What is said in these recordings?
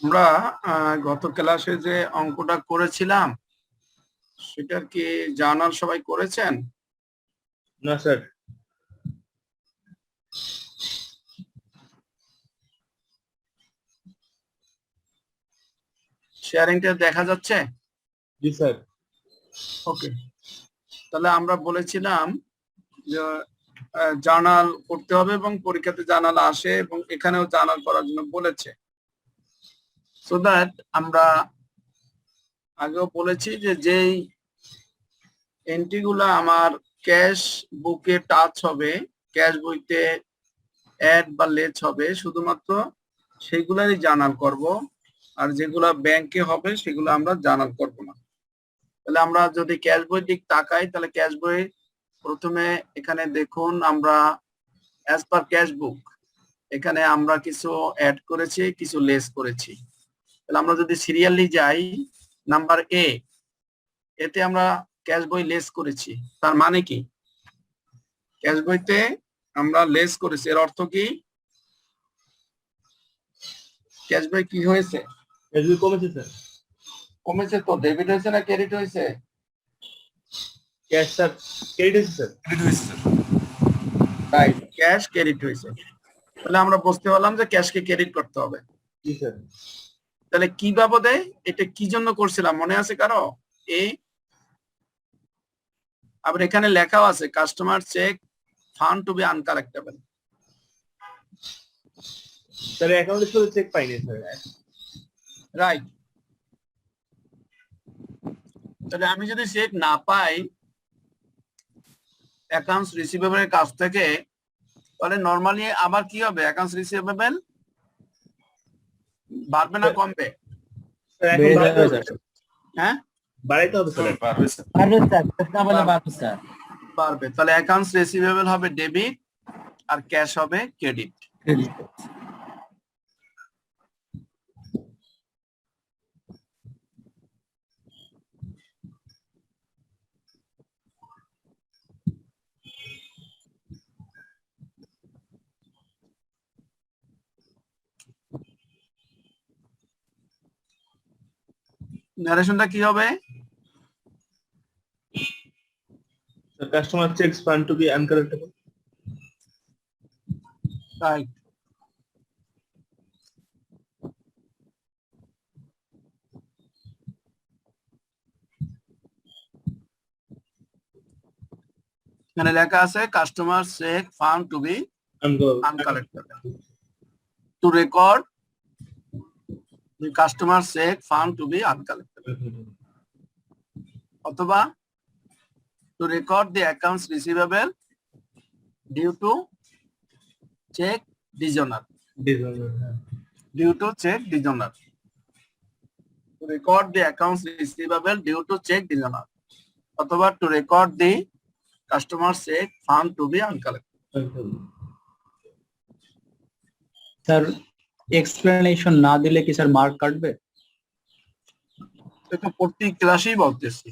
আমরা গত ক্লাসে যে অঙ্কটা করেছিলাম সেটার কি জার্নাল সবাই করেছেন? না স্যার। শেয়ারিংটা দেখা যাচ্ছে? জি স্যার। ওকে, তাহলে আমরা বলেছিলাম যে জার্নাল করতে হবে এবং পরীক্ষাতে জার্নাল আসে এবং এখানেও জার্নাল করার জন্য বলেছে। সো দ্যাট আমরা আগেও বলেছি যে যেই এন্ট্রিগুলো আমার ক্যাশ বুকে টাচ হবে, ক্যাশ বইতে অ্যাড বা লেস হবে, শুধুমাত্র সেগুলারই জার্নাল করব, আর যেগুলা ব্যাংকে হবে সেগুলো আমরা জার্নাল করব না। তাহলে আমরা যদি ক্যাশ বই দিক তাকাই, তাহলে ক্যাশ বই প্রথমে এখানে দেখুন, আমরা অ্যাজ পার ক্যাশ বুক এখানে আমরা কিছু অ্যাড করেছি, কিছু লেস করেছি। তাহলে আমরা যদি সিরিয়ালি যাই, নাম্বার এ, এতে আমরা ক্যাশ বই লেস করেছি। তার মানে কি? ক্যাশ বইতে আমরা লেস করেছি, এর অর্থ কি? ক্যাশ বই কি হয়েছে? এগুলো কমেছে স্যার। কমেছে তো, ডেবিট হয়েছে না ক্রেডিট হয়েছে? ক্যাশ স্যার, ক্রেডিট হয়েছে স্যার। ক্রেডিট হয়েছে, রাইট, ক্যাশ ক্রেডিট হয়েছে। তাহলে আমরা বুঝতে পারলাম যে ক্যাশকে ক্রেডিট করতে হবে। জি স্যার। তাহলে কি বাবদে, এটা কি জন্য করছিলাম মনে আছে কারো? আবার এখানে লেখাও আছে customer check fund to be uncollectable. Sir অ্যাকাউন্টে শুধু চেক পাইনি স্যার। রাইট, তাহলে আমি যদি চেক না পাই অ্যাকাউন্টস রিসিভেবলের কাছ থেকে, তাহলে নরমালি আবার কি হবে? অ্যাকাউন্টস রিসিভেবল বাড়বে না কমবে? স্যার এখন বাড়াতে হবে স্যার। হ্যাঁ, বাড়াইতে হবে স্যার। পারবে স্যার, না বলে পারবে স্যার। বাড়বে। তাহলে অ্যাকাউন্টস রিসিভেবল হবে ডেবিট আর ক্যাশ হবে ক্রেডিট। নারেশনটা কি হবে? Sir customer checks fund to be uncollectable. Right, এখানে লেখা আছে customer check fund to be uncollectable. To record the customer check found to be uncollectible, অথবা to record the accounts receivable due to check dishonour, due to check dishonour, to record the accounts receivable due to check dishonour, অথবা to record the customer check found to be uncollectible. Sir explanation না দিলে কি sir mark কাটবে? এটা প্রতি ক্লাসেই বলতেছি।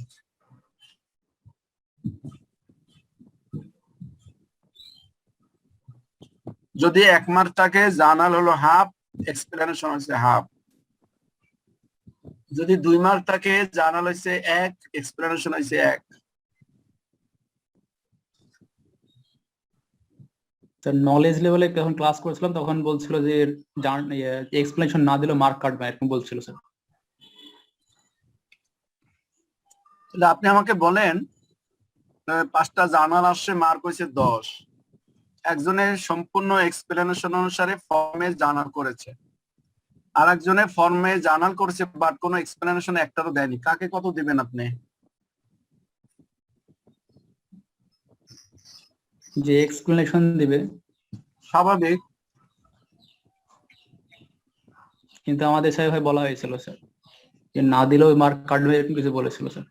যদি 1 মার্ক থাকে জার্নাল হলো হাফ, এক্সপ্লেনেশন হচ্ছে হাফ। যদি 2 মার্ক থাকে জার্নাল হচ্ছে 1, এক্সপ্লেনেশন হচ্ছে 1। স্যার নলেজ লেভেলে যখন ক্লাস করেছিলাম তখন বলছিল যে এক্সপ্লেনেশন না দিলে মার্ক কাটবে এরকম বলছিল স্যার। তাহলে আপনি আমাকে বলেন, 5টা জার্নাল আসছে, মার্ক হয়েছে 10। একজনের সম্পূর্ণ এক্সপ্লেনেশন অনুসারে ফর্মে জার্নাল করেছে, আর একজনের ফর্মে জার্নাল করেছে বাট কোনো এক্সপ্লেনেশন একটারও দেয়নি। কাকে কত দিবেন আপনি? যে এক্সপ্লেনেশন দিবে স্বাভাবিক, কিন্তু আমাদের স্যার ভাই বলা হয়েছিল স্যার যে না দিলেও মার্ক কাটবে এরকম কিছু বলেছিল স্যার।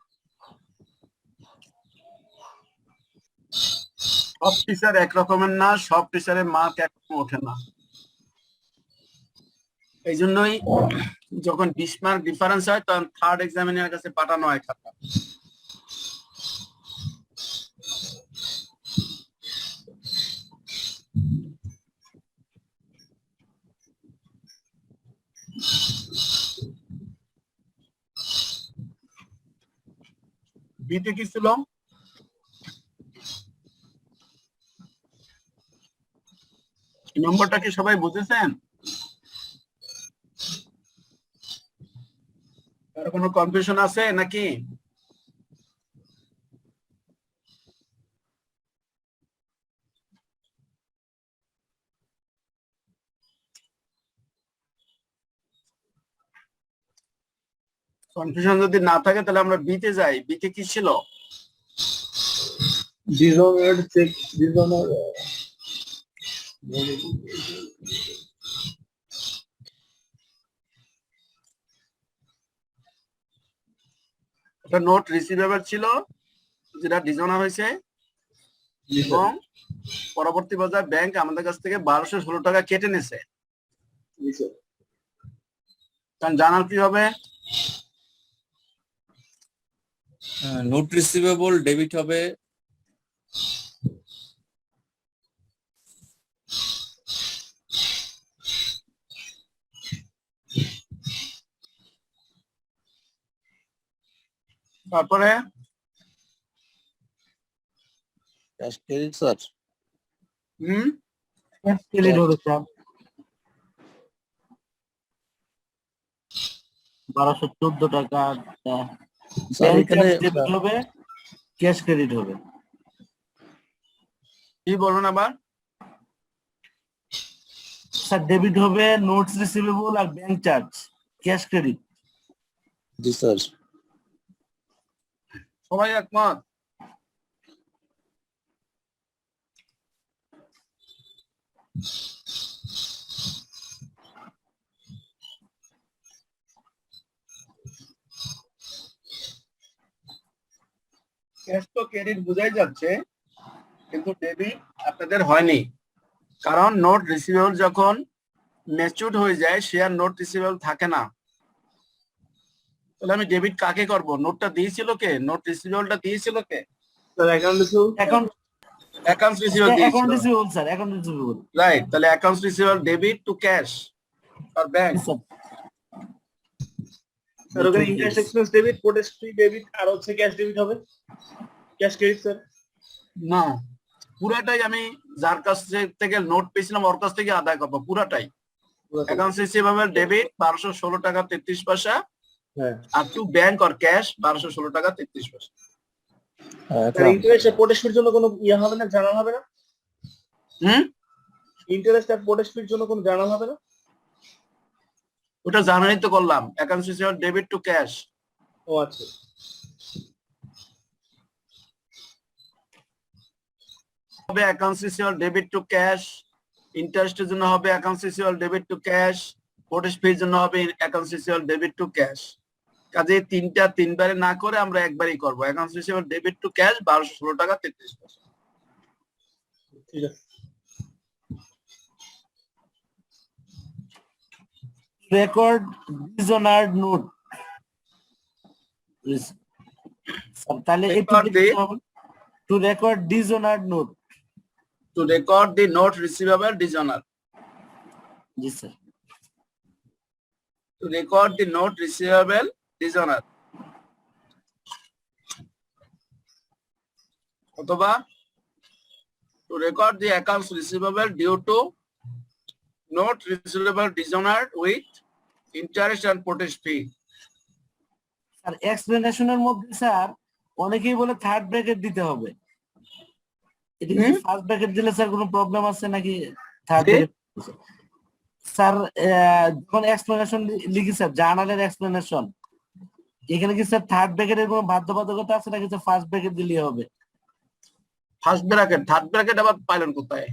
সব টিচার এক রকমের না, সব টিচারের মার্ক একরকম ওঠে না। এই জন্যই যখন 20 মার্ক ডিফারেন্স হয় তখন থার্ড এক্সামিনারের কাছে পাঠানো হয় খাতা। বিতে কি ছিল? নম্বরটা কি সবাই বুঝেছেন? আর কোনো কনফিউশন আছে নাকি? কনফিউশন যদি না থাকে তাহলে আমরা বিতে যাই। বিতে কি ছিল? Dishonored check, dishonored. একটা নোট রিসিভেবল ছিল যেটা ডিজনার হয়েছে এবং পরবর্তী পর্যায়ে ব্যাংক আমাদের কাছ থেকে 1216 টাকা কেটে নিছে। কারণ জানার কি হবে? নোট রিসিভেবল ডেবিট হবে তারপরে ক্যাশ ক্রেডিট স্যার। ক্রেডিট হবে স্যার 1214 টাকা স্যার ব্যাংক এখানে ডেবিট হবে, ক্যাশ ক্রেডিট হবে। কি বলুন আবার? স্যার ডেবিট হবে নোটস রিসিভেবল আর ব্যাংক চার্জ, ক্যাশ ক্রেডিট। জি স্যার। সবাই একমত? ক্যাশ তো ক্রেডিট বোঝাই যাচ্ছে, কিন্তু ডেবিট আপনাদের হয়নি। কারণ নোট রিসিভেবল যখন ম্যাচিউরড হয়ে যায় সে আর নোট রিসিভেবল থাকে না। তাহলে আমি ডেবিট কাকে করব? নোটটা দিয়েছিল কে? নোট রিসিভেবলটা দিয়েছিল কে? Sir, account receivable. Account accounts receivable account দিয়েছিল, receivable sir, account receivable. Right? তাহলে accounts receivable debit to cash আর ব্যাংক। স্যার Sir, ওখানে interest expense debit, protest fee debit, আর হচ্ছে cash debit হবে। Cash credit sir. না, পুরাটাই আমি যার কাছ থেকে নোট পেয়েছিলাম ওর কাছ থেকে আদায় করবো, পুরাটাই। অ্যাকাউন্টস রিসিভেবল ডেবিট 1216 টাকা 33 পয়সা হ্যাঁ। আর টু ব্যাংক অর ক্যাশ 1216 টাকা 33 পয়সা। Sir, interest আর protest fee এর জন্য কোনো ইয়ে হবে না, জানাল হবে না? Interest আর protest fee এর জন্য কোনো জানাল হবে না? ওটা জানাই তো করলাম, accounts receivable debit to cash ও আচ্ছা। হবে accounts receivable debit to cash, ইন্টারেস্টের জন্য হবে accounts receivable debit to cash, protest ফির জন্য হবে accounts receivable debit to cash. কাজে তিনটা তিনবারে না করে আমরা একবারই করব। Accounts receivable debit to cash 1216 টাকা 33 পয়সা। ঠিক আছে। Record dishonoured note. তাহলে to record dishonoured note. To record the note receivable dishonour. জি sir. Two record the note receivable dishonour অথবা to record the accounts receivable due to note receivable dishonoured with interest and protest fee. আর এক্সপ্লেনেশনের মধ্যে sir অনেকেই বলে third bracket দিতে হবে। এটা কি ফার্স্ট ব্র্যাকেট দিলে স্যার কোনো প্রবলেম আছে নাকি? থার্ড ব্র্যাকেট স্যার যখন এক্সপ্লেনেশন লিখি স্যার, জার্নালের এক্সপ্লেনেশন, এখানে কি স্যার থার্ড ব্র্যাকেটের কোনো বাধ্যবাধকতা আছে নাকি স্যার ফার্স্ট ব্র্যাকেট দিলেই হবে? ফার্স্ট ব্র্যাকেট, থার্ড ব্র্যাকেট আবার পাইলেন কোথায়?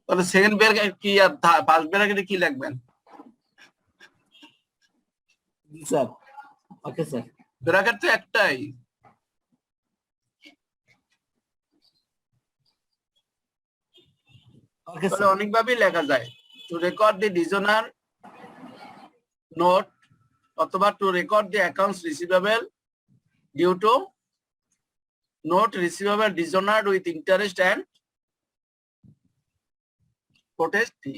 তাহলে সেকেন্ড ব্র্যাকেট কি আর ফার্স্ট ব্র্যাকেটে কি লিখবেন? জি স্যার। Okay sir. ব্র্যাকেট তো একটাই। ওকে তাহলে স্যার। অনেকভাবেই লেখা যায়। To record the dishonour note অথবা to record the accounts receivable due to note receivable dishonoured with interest and protest fee.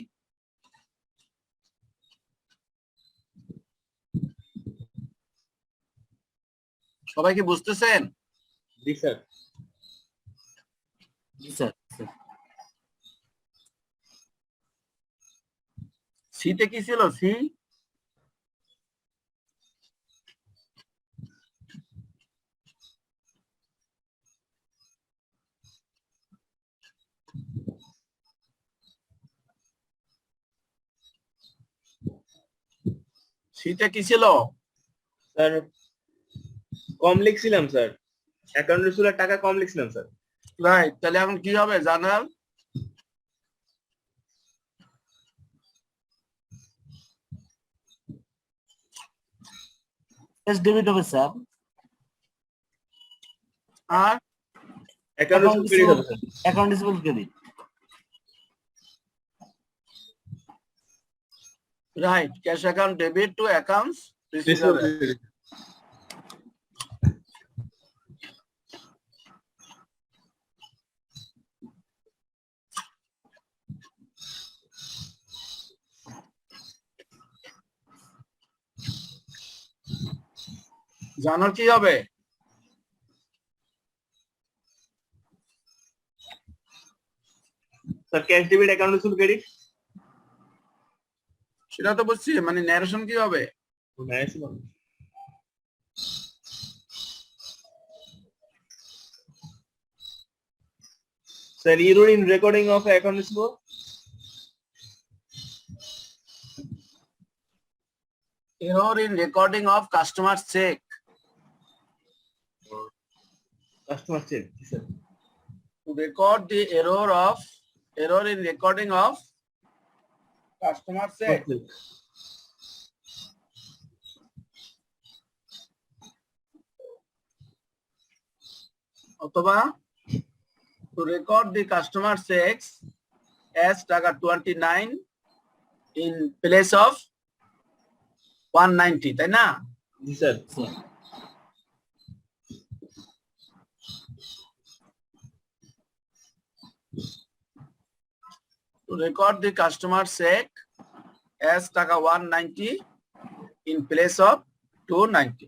সবাই কি বুঝতেছেন? জি স্যার। জি স্যার। সিতে কি ছিল? সি সিতে কি ছিল? স্যার কম লিখছিলাম স্যার, অ্যাকাউন্ট রিসিভের টাকা কম লিখছিলাম স্যার। রাইট, তাহলে এখন কি হবে? জার্নাল ক্যাশ ডেবিট হবে স্যার। আর অ্যাকাউন্ট রিসিভ ক্রেডিট হবে sir. Account receivable credit. Right, cash account debit to accounts receivable receivable. Credit. Journal কি হবে? Sir cash debit account receive credit. সেটা তো বুঝছি, মানে ন্যারেশন কি হবে? Sir error in recording of account receivable. Error in recording of customer's check. Customer check. Sir. To record the error in recording of customer's check. অথবা to record the customer checks as টাকা 29 in place of 190, তাই না? জি sir. To record the customer check as টাকা 190 in place of 290.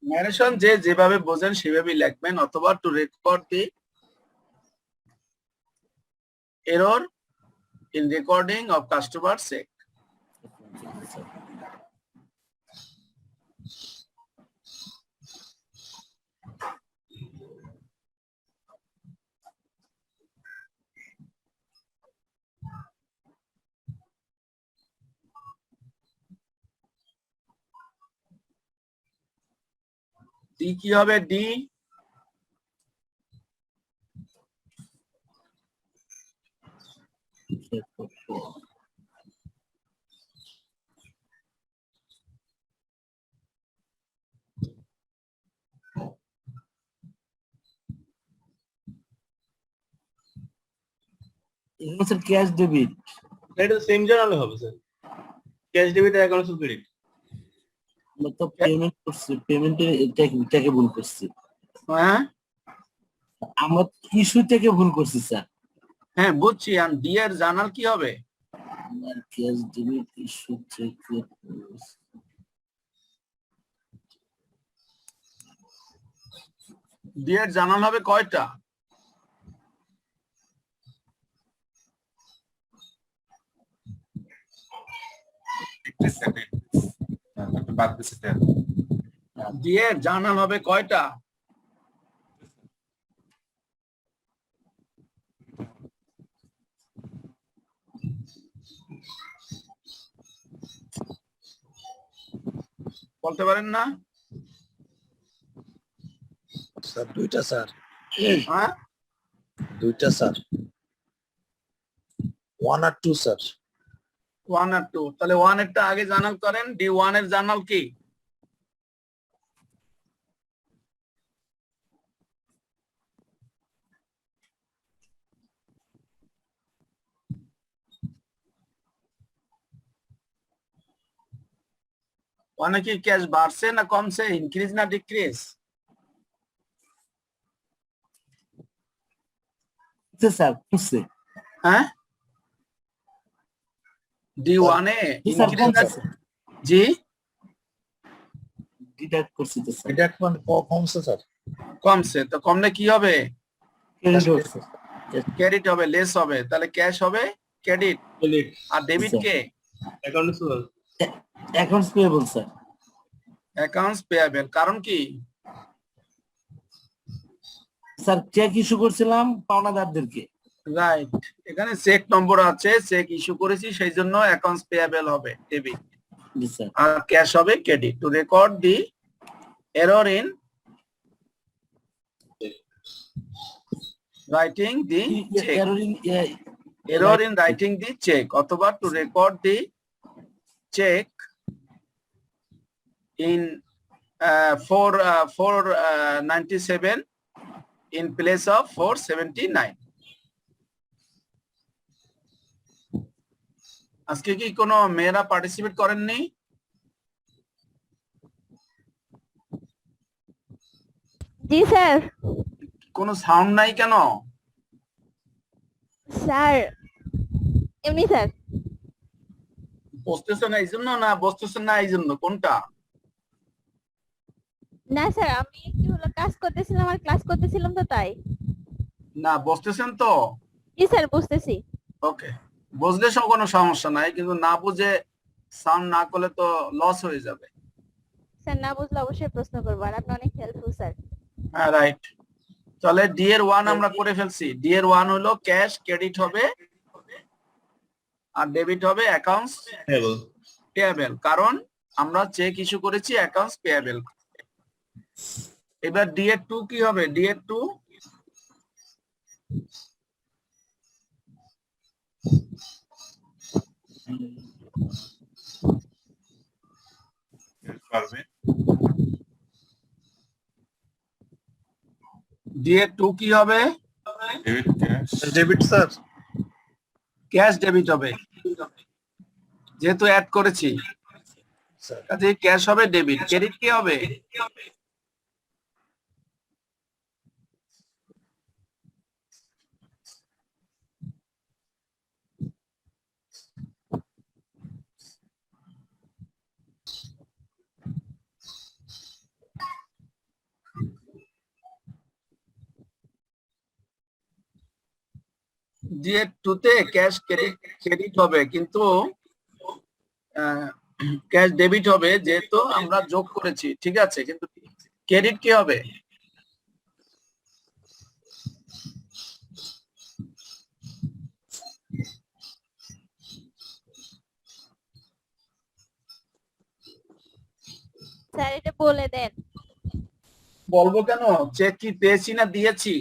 Narration যে যেভাবে বোঝেন সেভাবেই লিখবেন, অথবা to record the error in recording of customer check. D কি হবে? ডি এগুলো স্যার ক্যাশ ডেবিট। এটা তো সেম জার্নালে হবে স্যার, ক্যাশ ডেবিট আর অ্যাকাউন্ট রিসিভ ক্রেডিট। আমরা তো পেমেন্ট করছি, পেমেন্টের এটাকে ভুল করছি। হ্যাঁ আমরা ইস্যু থেকে ভুল করছি স্যার। হ্যাঁ বুঝছি। আর ডি এর জার্নাল কি হবে? আমার ক্যাশ ডেবিট ইস্যু থেকে ডি এর জার্নাল হবে কয়টা? ডি এর জার্নাল হবে কয়টা? বলতে পারেন না? স্যার দুইটা স্যার, হ্যাঁ দুইটা স্যার, 1 আর 2 স্যার। 1 আর 2, তাহলে 1 এরটা আগে জার্নাল করেন। ডি 1 এর জার্নাল কি? ওয়ানে কি ক্যাশ বাড়ছে না কমছে, ইনক্রিজ না ডিক্রিজ? স্যার বুঝছে। হ্যাঁ D1 এ জি স্যার কমছে স্যার জি ডিডাক্ট করছি তো স্যার এটা মানে কমছে স্যার। কমছে, তো কমলে কি হবে? ক্রেডিট হবে স্যার ক্রেডিট হবে, লেস হবে, তাহলে ক্যাশ হবে ক্রেডিট, ক্রেডিট আর ডেবিট স্যার। কে? Account receivable accounts payable sir accounts payable. কারণ কি? স্যার চেক ইস্যু করছিলাম পাওনাদারদেরকে রাইট, এখানে চেক নম্বর আছে, চেক ইস্যু করেছি, সেই জন্য অ্যাকাউন্টস পেয়াবেল হবে ডেবিট, জি স্যার আর ক্যাশ হবে credit. To record the error in writing the cheque, error in writing the cheque, অথবা to record the cheque in 497 in place of 479. আজকে কি কোনো মেয়েরা পার্টিসিপেট করেননি? জি স্যার। কোনো সাউন্ড নাই কেন? স্যার এমনি স্যার। বসতেছে না এই জন্য, না বসতেছে না এই জন্য, কোনটা? না স্যার আমি একটু হলো কাজ করতেছিলাম আর ক্লাস করতেছিলাম তো তাই। না বসতেছেন তো? জি স্যার বুঝতেছি। ওকে, বুঝলে সব কোনো সমস্যা নাই, কিন্তু না বুঝে সাউন্ড না করলে তো লস হয়ে যাবে। স্যার না বুঝলে অবশ্যই প্রশ্ন করবো, আর আপনি অনেক হেল্পফুল স্যার। হ্যাঁ রাইট, তাহলে ডি এর 1 আমরা করে ফেলছি। ডি এর 1 হলো ক্যাশ ক্রেডিট হবে, আর ডেবিট হবে অ্যাকাউন্টস পেয়াবেল, কারণ আমরা চেক ইস্যু করেছি অ্যাকাউন্টস পেয়াবেল। এবার ডি এর 2 কি হবে? ডি এর 2 ডি এর 2 কি হবে? Debit sir. ক্যাশ ডেবিট হবে, যেহেতু অ্যাড করেছি, স্যার কাজে ক্যাশ হবে ডেবিট। ক্রেডিট কি হবে? ডি এর 2 তে ক্যাশ ক্রেডিট হবে, কিন্তু ক্যাশ ডেবিট হবে, যেহেতু আমরা যোগ করেছি, ঠিক আছে, কিন্তু ক্রেডিট কি হবে? স্যার এটা বলে দেন। বলবো কেন? চেক কি পেয়েছি না দিয়েছি?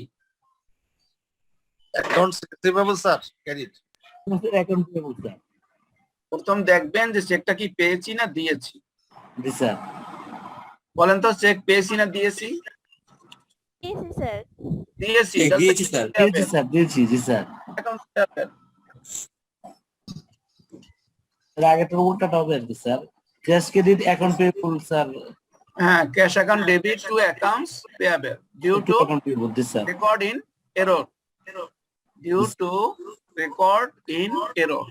Accounts receivable sir credit. Account payable sir প্রথম দেখবেন যে চেকটা কি পেয়েছি না দিয়েছি। জি স্যার বলেন তো, চেক পেয়েছি না দিয়েছি? দিয়েছি স্যার। দিয়েছি, দিয়েছি স্যার দিয়েছি জি স্যার আগেরটার উল্টাটা হবে আর কি sir cash credit account payable sir হ্যাঁ, cash account debit to accounts payable due to account payable জি sir record in error, due to record in error.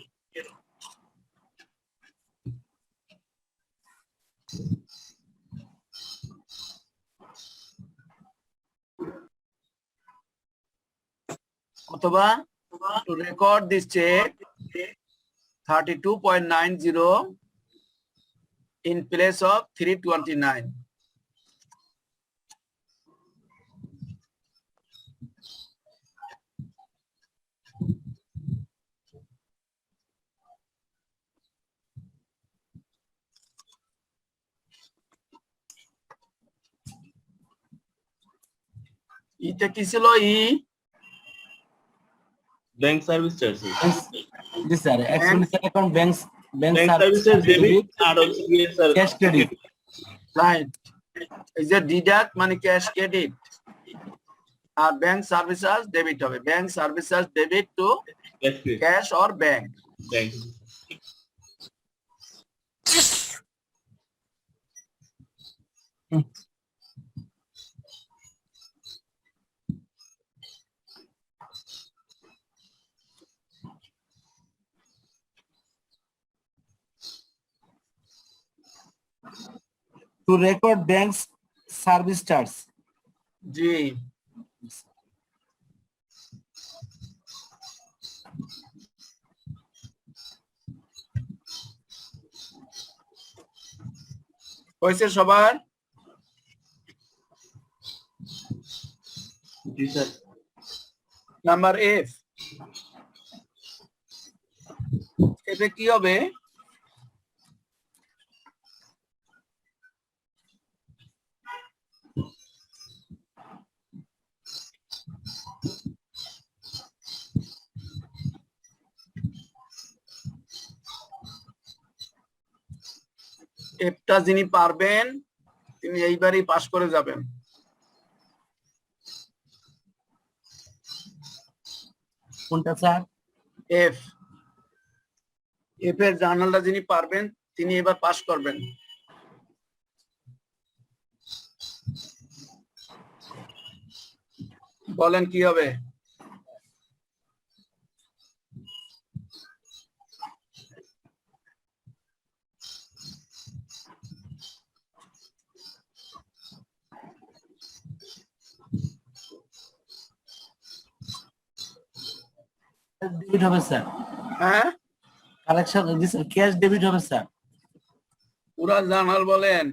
অথবা to record this check 32.90 in place of 329. ইতে কি ছিল? Bank service charge. জি sir expenditure account bank bank সার্ভিসের debit আর হচ্ছে গিয়ে স্যার ক্যাশ ক্রেডিট রাইট, এই যে ডিডাক্ট মানে ক্যাশ ক্রেডিট, আর ব্যাংক সার্ভিসেস ডেবিট হবে। Bank services debit to cash or bank. Bank. To record banks service charge. জি, হয়েছে সবার? জি স্যার। নাম্বার এফ, এটা কি হবে? এফটা যিনি পারবেন তিনি এইবারই পাশ করে যাবেন। কোনটা স্যার? এফ, এফ এর জার্নালটা যিনি পারবেন তিনি এবার পাশ করবেন। বলেন কি হবে? ডেবিট হবে স্যার। হ্যাঁ, কালেকশন ক্যাশ ডেবিট হবে স্যার। পুরা জার্নাল বলেন।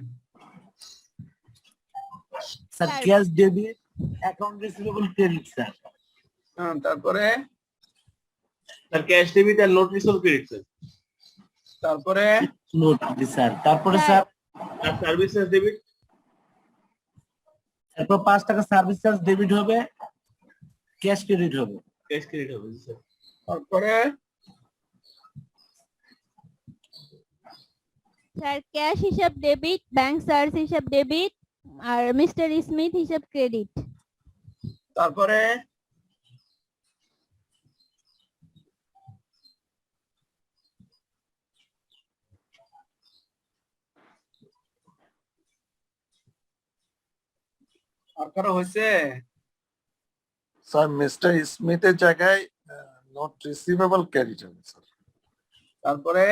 Sir sir. Cash debit, account receivable credit sir. তারপরে স্যার ক্যাশ ডেবিট আর নোট রিসিভ ক্রেডিট স্যার। তারপরে নোট জি স্যার। তারপরে স্যার আর সার্ভিস চার্জ ডেবিট। তারপর 5 টাকা সার্ভিস চার্জ ডেবিট হবে, ক্যাশ ক্রেডিট হবে। ক্যাশ ক্রেডিট হবে জি স্যার। তারপরে স্যার ক্যাশ হিসাব ডেবিট, ব্যাংক চার্জ হিসাব ডেবিট, আর মিস্টার স্মিথ হিসাব ক্রেডিট। তারপরে আর কারো হয়েছে? স্যার মিস্টার স্মিথের জায়গায় নট রিসিভেবল ক্রেডিট হবে স্যার। তারপরে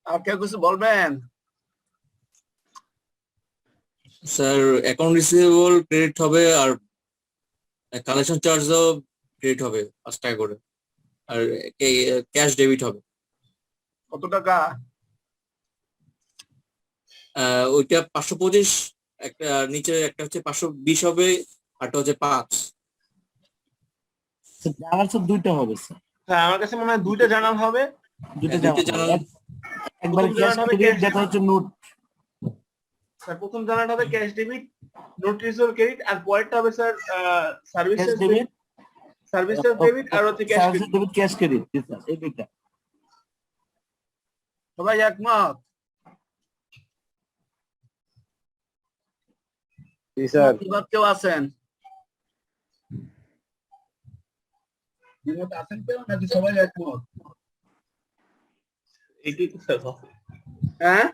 আর কেউ কিছু বলবেন? স্যার অ্যাকাউন্ট রিসিভেবল ক্রেডিট হবে আর কালেকশন চার্জও ক্রেডিট হবে 5 টাকা করে, আর ক্যাশ ডেবিট হবে। কত টাকা? ওইটা 525, একটা নিচে একটা হচ্ছে 520 হবে, আরটা হচ্ছে 5। জার্নাল স্যার দুইটা হবে স্যার। স্যার আমার কাছে মনে হয় দুইটা জার্নাল হবে। দুইটা দুইটা জার্নাল জার্নাল। একবার প্রথম ক্যাশ জার্নাল হবে ক্রেডিট, cash যেটা হচ্ছে নোট। স্যার প্রথম জার্নাল হবে cash debit, note receive credit, আর পরেরটা হবে sir service cash charge debit, debit, service charge debit আর হচ্ছে cash service credit. Debit, cash credit জি স্যার, এই দুইটা। সবাই একমত? জি স্যার। এবার কেউ আছেন? দ্বিমত আছেন কেউ নাকি সবাই একমত? এইটাই তো স্যার। হ্যাঁ,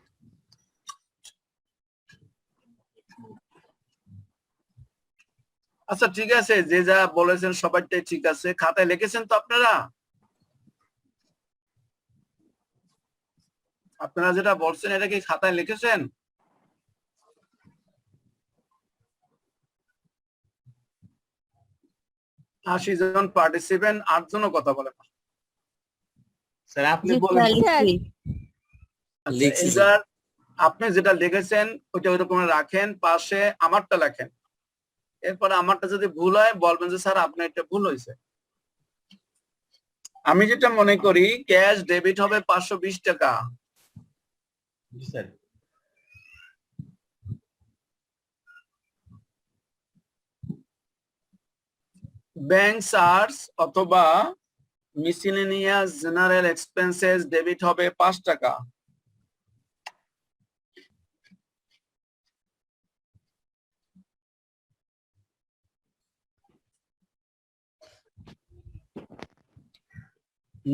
আচ্ছা ঠিক আছে, যে যা বলেছেন সবাইটাই ঠিক আছে। খাতায় লিখেছেন তো আপনারা? আপনারা যেটা বলছেন এটা কি খাতায় লিখেছেন? আশি জন পার্টিসিপেন্ট, 8 জনও কথা বলে না। স্যার আপনি জি বলেন। স্যার। আচ্ছা, লিখছি স্যার। এবার আপনি যেটা লিখেছেন ওইটা ওইরকম রাখেন, পাশে আমারটা লেখেন। এরপরে আমারটা যদি ভুল হয় বলবেন যে স্যার আপনার এটা ভুল হয়েছে। আমি যেটা মনে করি ক্যাশ ডেবিট হবে 520 টাকা, জি স্যার। ব্যাংক চার্জ অথবা মিসেলেনিয়াস জেনারেল এক্সপেন্সেস ডেবিট হবে 5 টাকা।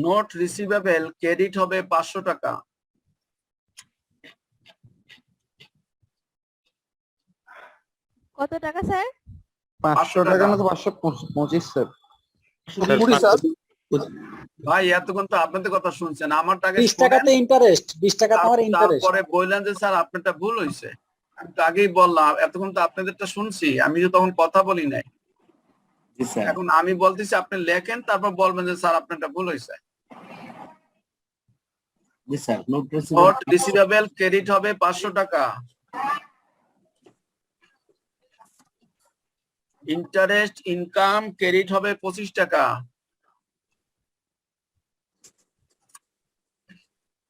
নোট রিসিভেবল ক্রেডিট হবে 500 টাকা। কত টাকা স্যার? 500 টাকা না তো 525 স্যার। Sir, 20 sir. ভাই এতক্ষণ তো আপনাদের কথা শুনছেন, আমারটা আগে 20 টাকাতে ইন্টারেস্ট, 20 টাকা তো আমার ইন্টারেস্ট। তারপরে বললেন যে স্যার আপনারটা ভুল হয়েছে। আমি তো আগেই বললাম, এতক্ষণ তো আপনাদেরটা শুনছি, আমি তো তখন কথা বলি নাই। জি স্যার। এখন আমি বলতেছি আপনি লেখেন, তারপর বলবেন যে স্যার আপনারটা ভুল হয়েছে। জি sir. Note note receivable credit হবে 500 টাকা, ইন্টারেস্ট ইনকাম ক্রেডিট হবে 25 টাকা।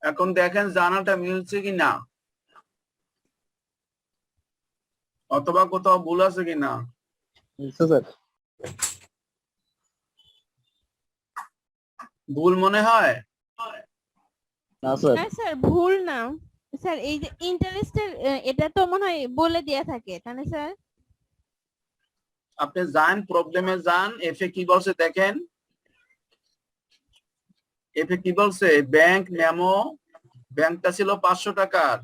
এখন দেখেন জানাটা মিলছে কিনা, অথবা কোথাও ভুল আছে কিনা। স্যার। ভুল মনে হয়? না স্যার। না স্যার, ভুল না স্যার। এই যে ইন্টারেস্টের এটা তো মনে হয় বলে দেয়া থাকে, তাই না স্যার? আপনি যান, প্রবলেমে যান, এফে কি বলছে দেখেন। এফে কি বলছে, ব্যাংক মেমো, ব্যাংকটা ছিল 500 টাকার,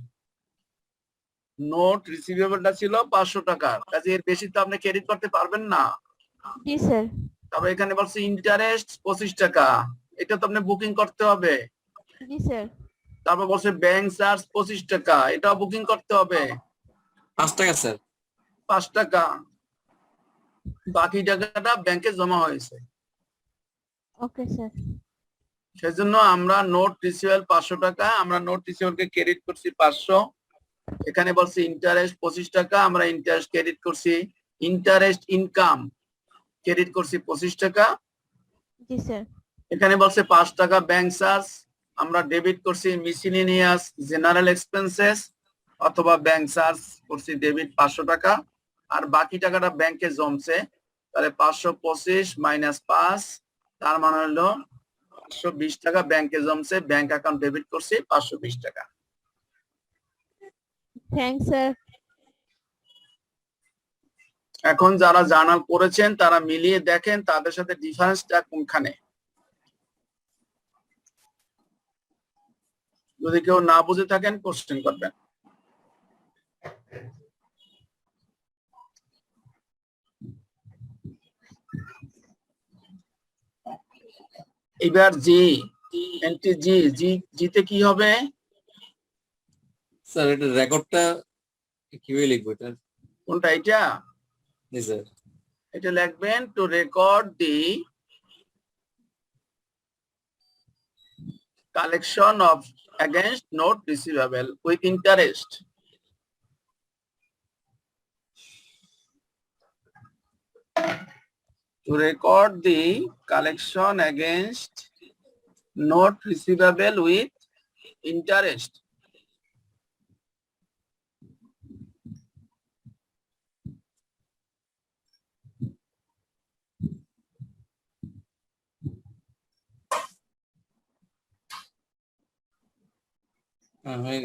নোট রিসিভেবলটা ছিল 500 টাকার, কাজে এর বেশি তো আপনি ক্রেডিট করতে পারবেন না। জি স্যার। তারপর এখানে বলছে ইন্টারেস্ট 25 টাকা, এটা তো আপনি বুকিং করতে হবে। জি স্যার। তারপর বলছে ব্যাংক চার্জ 25 টাকা, এটাও বুকিং করতে হবে। 5 টাকা স্যার। 5 টাকা, বাকি টাকাটা ব্যাংকে জমা হয়েছে। Okay sir. সেজন্য আমরা নোট রিসিভেবল 500 টাকা, আমরা নোট রিসিভেবলকে ক্রেডিট করছি 500। এখানে বলছে ইন্টারেস্ট 25 টাকা, আমরা ইন্টারেস্ট ক্রেডিট করছি। ইন্টারেস্ট ইনকাম ক্রেডিট করছি 25 টাকা। জি স্যার। এখানে বলছে 5 টাকা ব্যাংক চার্জ, আমরা ডেবিট করছি মিসিলিনিয়াস জেনারেল এক্সপেন্সেস, অথবা ব্যাংক চার্জ করছি ডেবিট 500 টাকা। আর বাকি টাকাটা ব্যাংকে জমছে, তাহলে 525 মাইনাস 5, তার মানে হলো 520 টাকা ব্যাংকে জমছে, ব্যাংক অ্যাকাউন্ট ডেবিট করছি 520 টাকা। Thanks sir. এখন যারা জার্নাল করেছেন তারা মিলিয়ে দেখেন তাদের সাথে ডিফারেন্সটা কোনখানে। যদি কেউ না বুঝে থাকেন কোশ্চেন করবেন। এবার জি, এন্ট্রি জি, জিতে কি হবে? স্যার এটা রেকর্ডটা কিভাবে লিখবো এটা? কোনটা এটা? জি স্যার। এটা লিখবেন two record the collection of against note receivable with interest. To record the collection against note receivable with interest.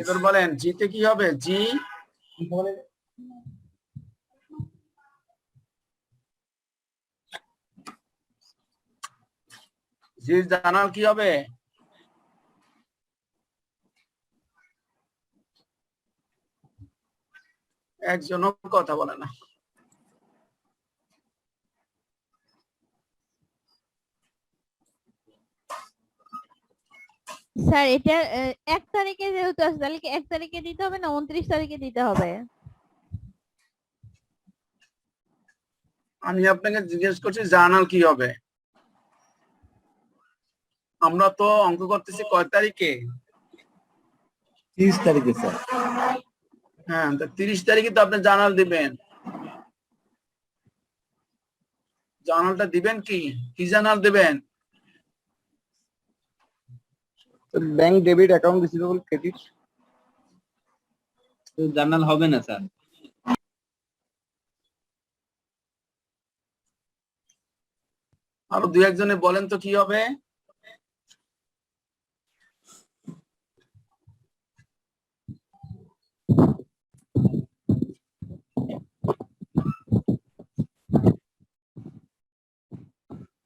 এবার বলেন জিতে কি হবে? জি জি জানাল কি হবে? একজনও কথা বলে না। স্যার এটা 1 তারিখে যেহেতু আছে, তাহলে কি 1 তারিখে দিতে হবে না 29 তারিখে দিতে হবে? আমি আপনাকে জিজ্ঞেস করছি জার্নাল কি হবে? আমরা তো অঙ্ক করতেছি কয় তারিখে? 30 তারিখে স্যার। হ্যাঁ, তো 30 তারিখে তো আপনি জার্নাল দিবেন। জার্নালটা দিবেন কি কি জার্নাল দিবেন? Bank debit account receivable credit journal হবে না স্যার। আরো দুই একজনে বলেন তো কি হবে?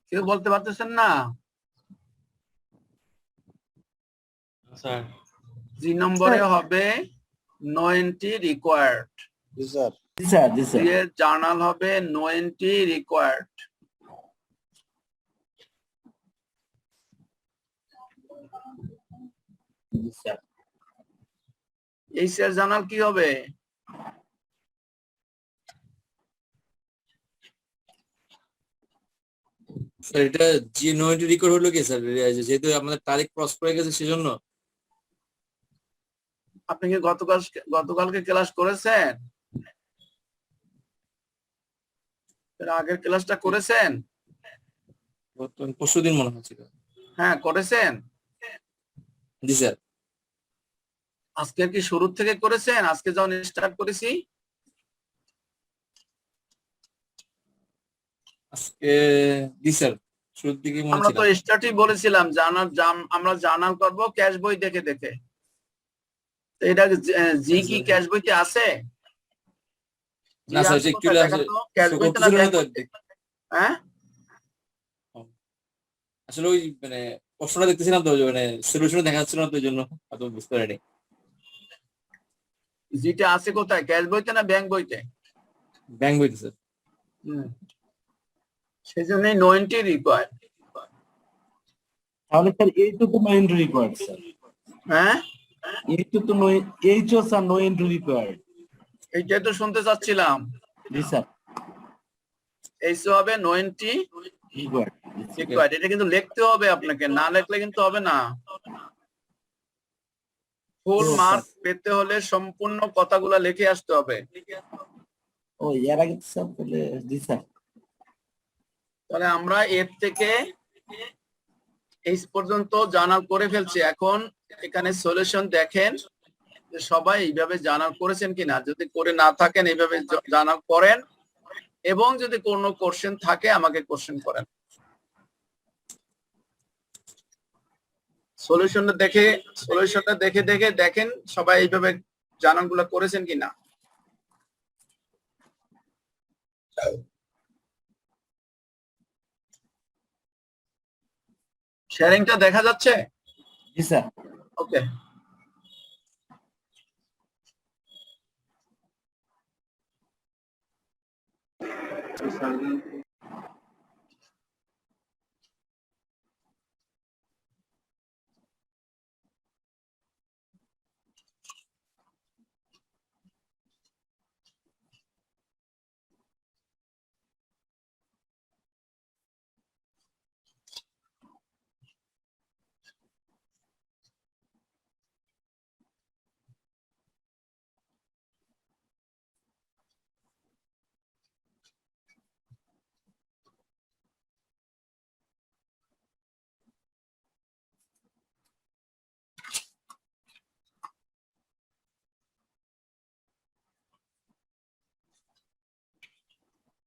কেউ বলতে পারতেছেন না? স্যার জি নম্বরে হবে নো এন্ট্রি রিকোয়ার্ড। জি স্যার। জি স্যার, জি স্যার। এর জার্নাল হবে নো এন্ট্রি রিকোয়ার্ড। জি স্যার। এই এর জার্নাল কি হবে? স্যার এটা জি নো এন্ট্রি রেকর্ড হলো কি স্যার, যেহেতু আমাদের তারিখ ক্রস করে গেছে সেজন্য। আপনি কি গতকালকে ক্লাস করেছেন? এর আগের ক্লাসটা করেছেন? পরশুদিন মনে হচ্ছিল। হ্যাঁ করেছেন। জি স্যার। আজকে কি শুরু থেকে করেছেন? আজকে যখন স্টার্ট করেছি আজকে জি স্যার, শুরুর দিকে মনে আমরা ছিল। তো স্টার্টই বলেছিলাম আমরা জার্নাল করব ক্যাশ বই দেখে দেখে। তো এটা জি কি ক্যাশ বইতে আছে? না স্যার, এটা একটু ক্যাশ বইতে না ব্যাংক বইতে? হ্যাঁ আসলে ওই মানে প্রশ্নটা দেখতেছিলাম তো, মানে সলিউশন দেখা যাচ্ছিল না তো, ওই জন্য অত বুঝতে পারিনি। জিটা আছে কোথায়, ক্যাশ বইতে না ব্যাংক বইতে? ব্যাংক বইতে স্যার। সেই জন্যই নো এন্ট্রি রিকোয়ার্ড। তাহলে স্যার এইটুকু নো এন্ট্রি রিকোয়ার্ড স্যার। হ্যাঁ এইটুকু no, HO sir no entry required. এইটাই তো শুনতে চাচ্ছিলাম। জি স্যার। এইসব হবে নো এন্ট্রি রিকোয়ার্ড। রিকোয়ার্ড। এটা কিন্তু লিখতে হবে আপনাকে, না লিখলে কিন্তু হবে না। ফুল মার্ক পেতে হলে সম্পূর্ণ কথাগুলো লিখে আসতে হবে। ও এর আগে স্যার তাহলে জি স্যার। তাহলে আমরা এর থেকে এই পর্যন্ত জার্নাল করে ফেলছি। এখন এখানে সলিউশন দেখেন যে সবাই এইভাবে জার্নাল করেছেন কিনা। যদি করে না থাকেন এইভাবে জার্নাল করেন, এবং যদি কোনো কোশ্চেন থাকে আমাকে কোশ্চেন করেন। সলিউশনটা দেখে দেখে দেখেন সবাই এইভাবে জার্নালগুলো করেছেন কিনা। শেয়ারিংটা দেখা যাচ্ছে? জি স্যার। ওকে।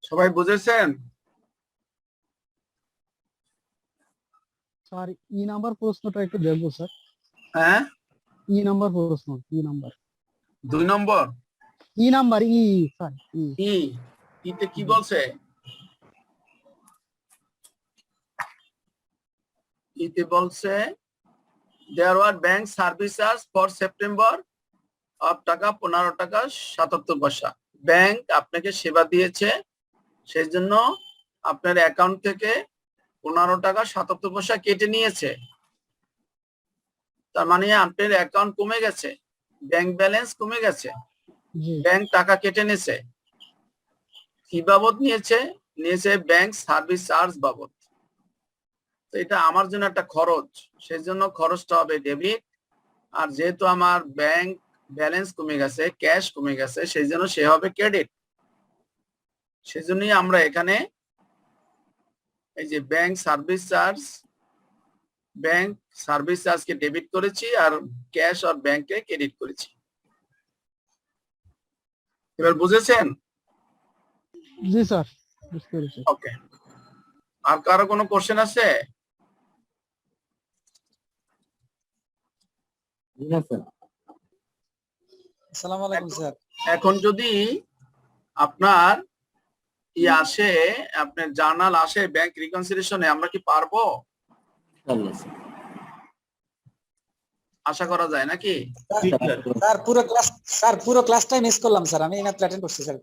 সবাই বুঝেছেন? স্যার ই নাম্বার প্রশ্নটা একটু দেখবো স্যার। হ্যাঁ ই নাম্বার প্রশ্ন, ই নাম্বার, 2 নম্বর ই নাম্বার, ই স্যার, ই। ইতে কি বলছে? ইতে বলছে there were bank service charge for September of টাকা 15 টাকা 77 পয়সা। ব্যাংক আপনাকে সেবা দিয়েছে, সেই জন্য আপনার অ্যাকাউন্ট থেকে 15 টাকা 77 পয়সা কেটে নিয়েছে। তার মানে আপনার অ্যাকাউন্ট কমে গেছে, ব্যাংক ব্যালেন্স কমে গেছে, ব্যাংক টাকা কেটে নিয়েছে। কি বাবদ নিয়েছে? নিয়েছে ব্যাংক সার্ভিস চার্জ বাবদ। তো এটা আমার জন্য একটা খরচ, সেই জন্য খরচটা হবে ডেবিট। আর যেহেতু আমার ব্যাংক ব্যালেন্স কমে গেছে, ক্যাশ কমে গেছে, সেই জন্য সে হবে ক্রেডিট। সেজন্যই আমরা এখানে এই যে ব্যাংক সার্ভিস চার্জকে ডেবিট করেছি আর ক্যাশ আর ব্যাংকে ক্রেডিট করেছি। এবার বুঝেছেন? জি স্যার, বুঝতে পেরেছি। ওকে। আর কারো কোনো কোশ্চেন আছে? আসসালামু আলাইকুম স্যার। এখন যদি আপনার আসে, আপনার জার্নাল আসে ব্যাংক রিকনসিলিয়েশনে, আমরা কি পারবো? আশা করা যায় নাকি? স্যার পুরো ক্লাসটাই মিস করলাম স্যার, আমি এইমাত্র অ্যাটেন্ড করছি স্যার।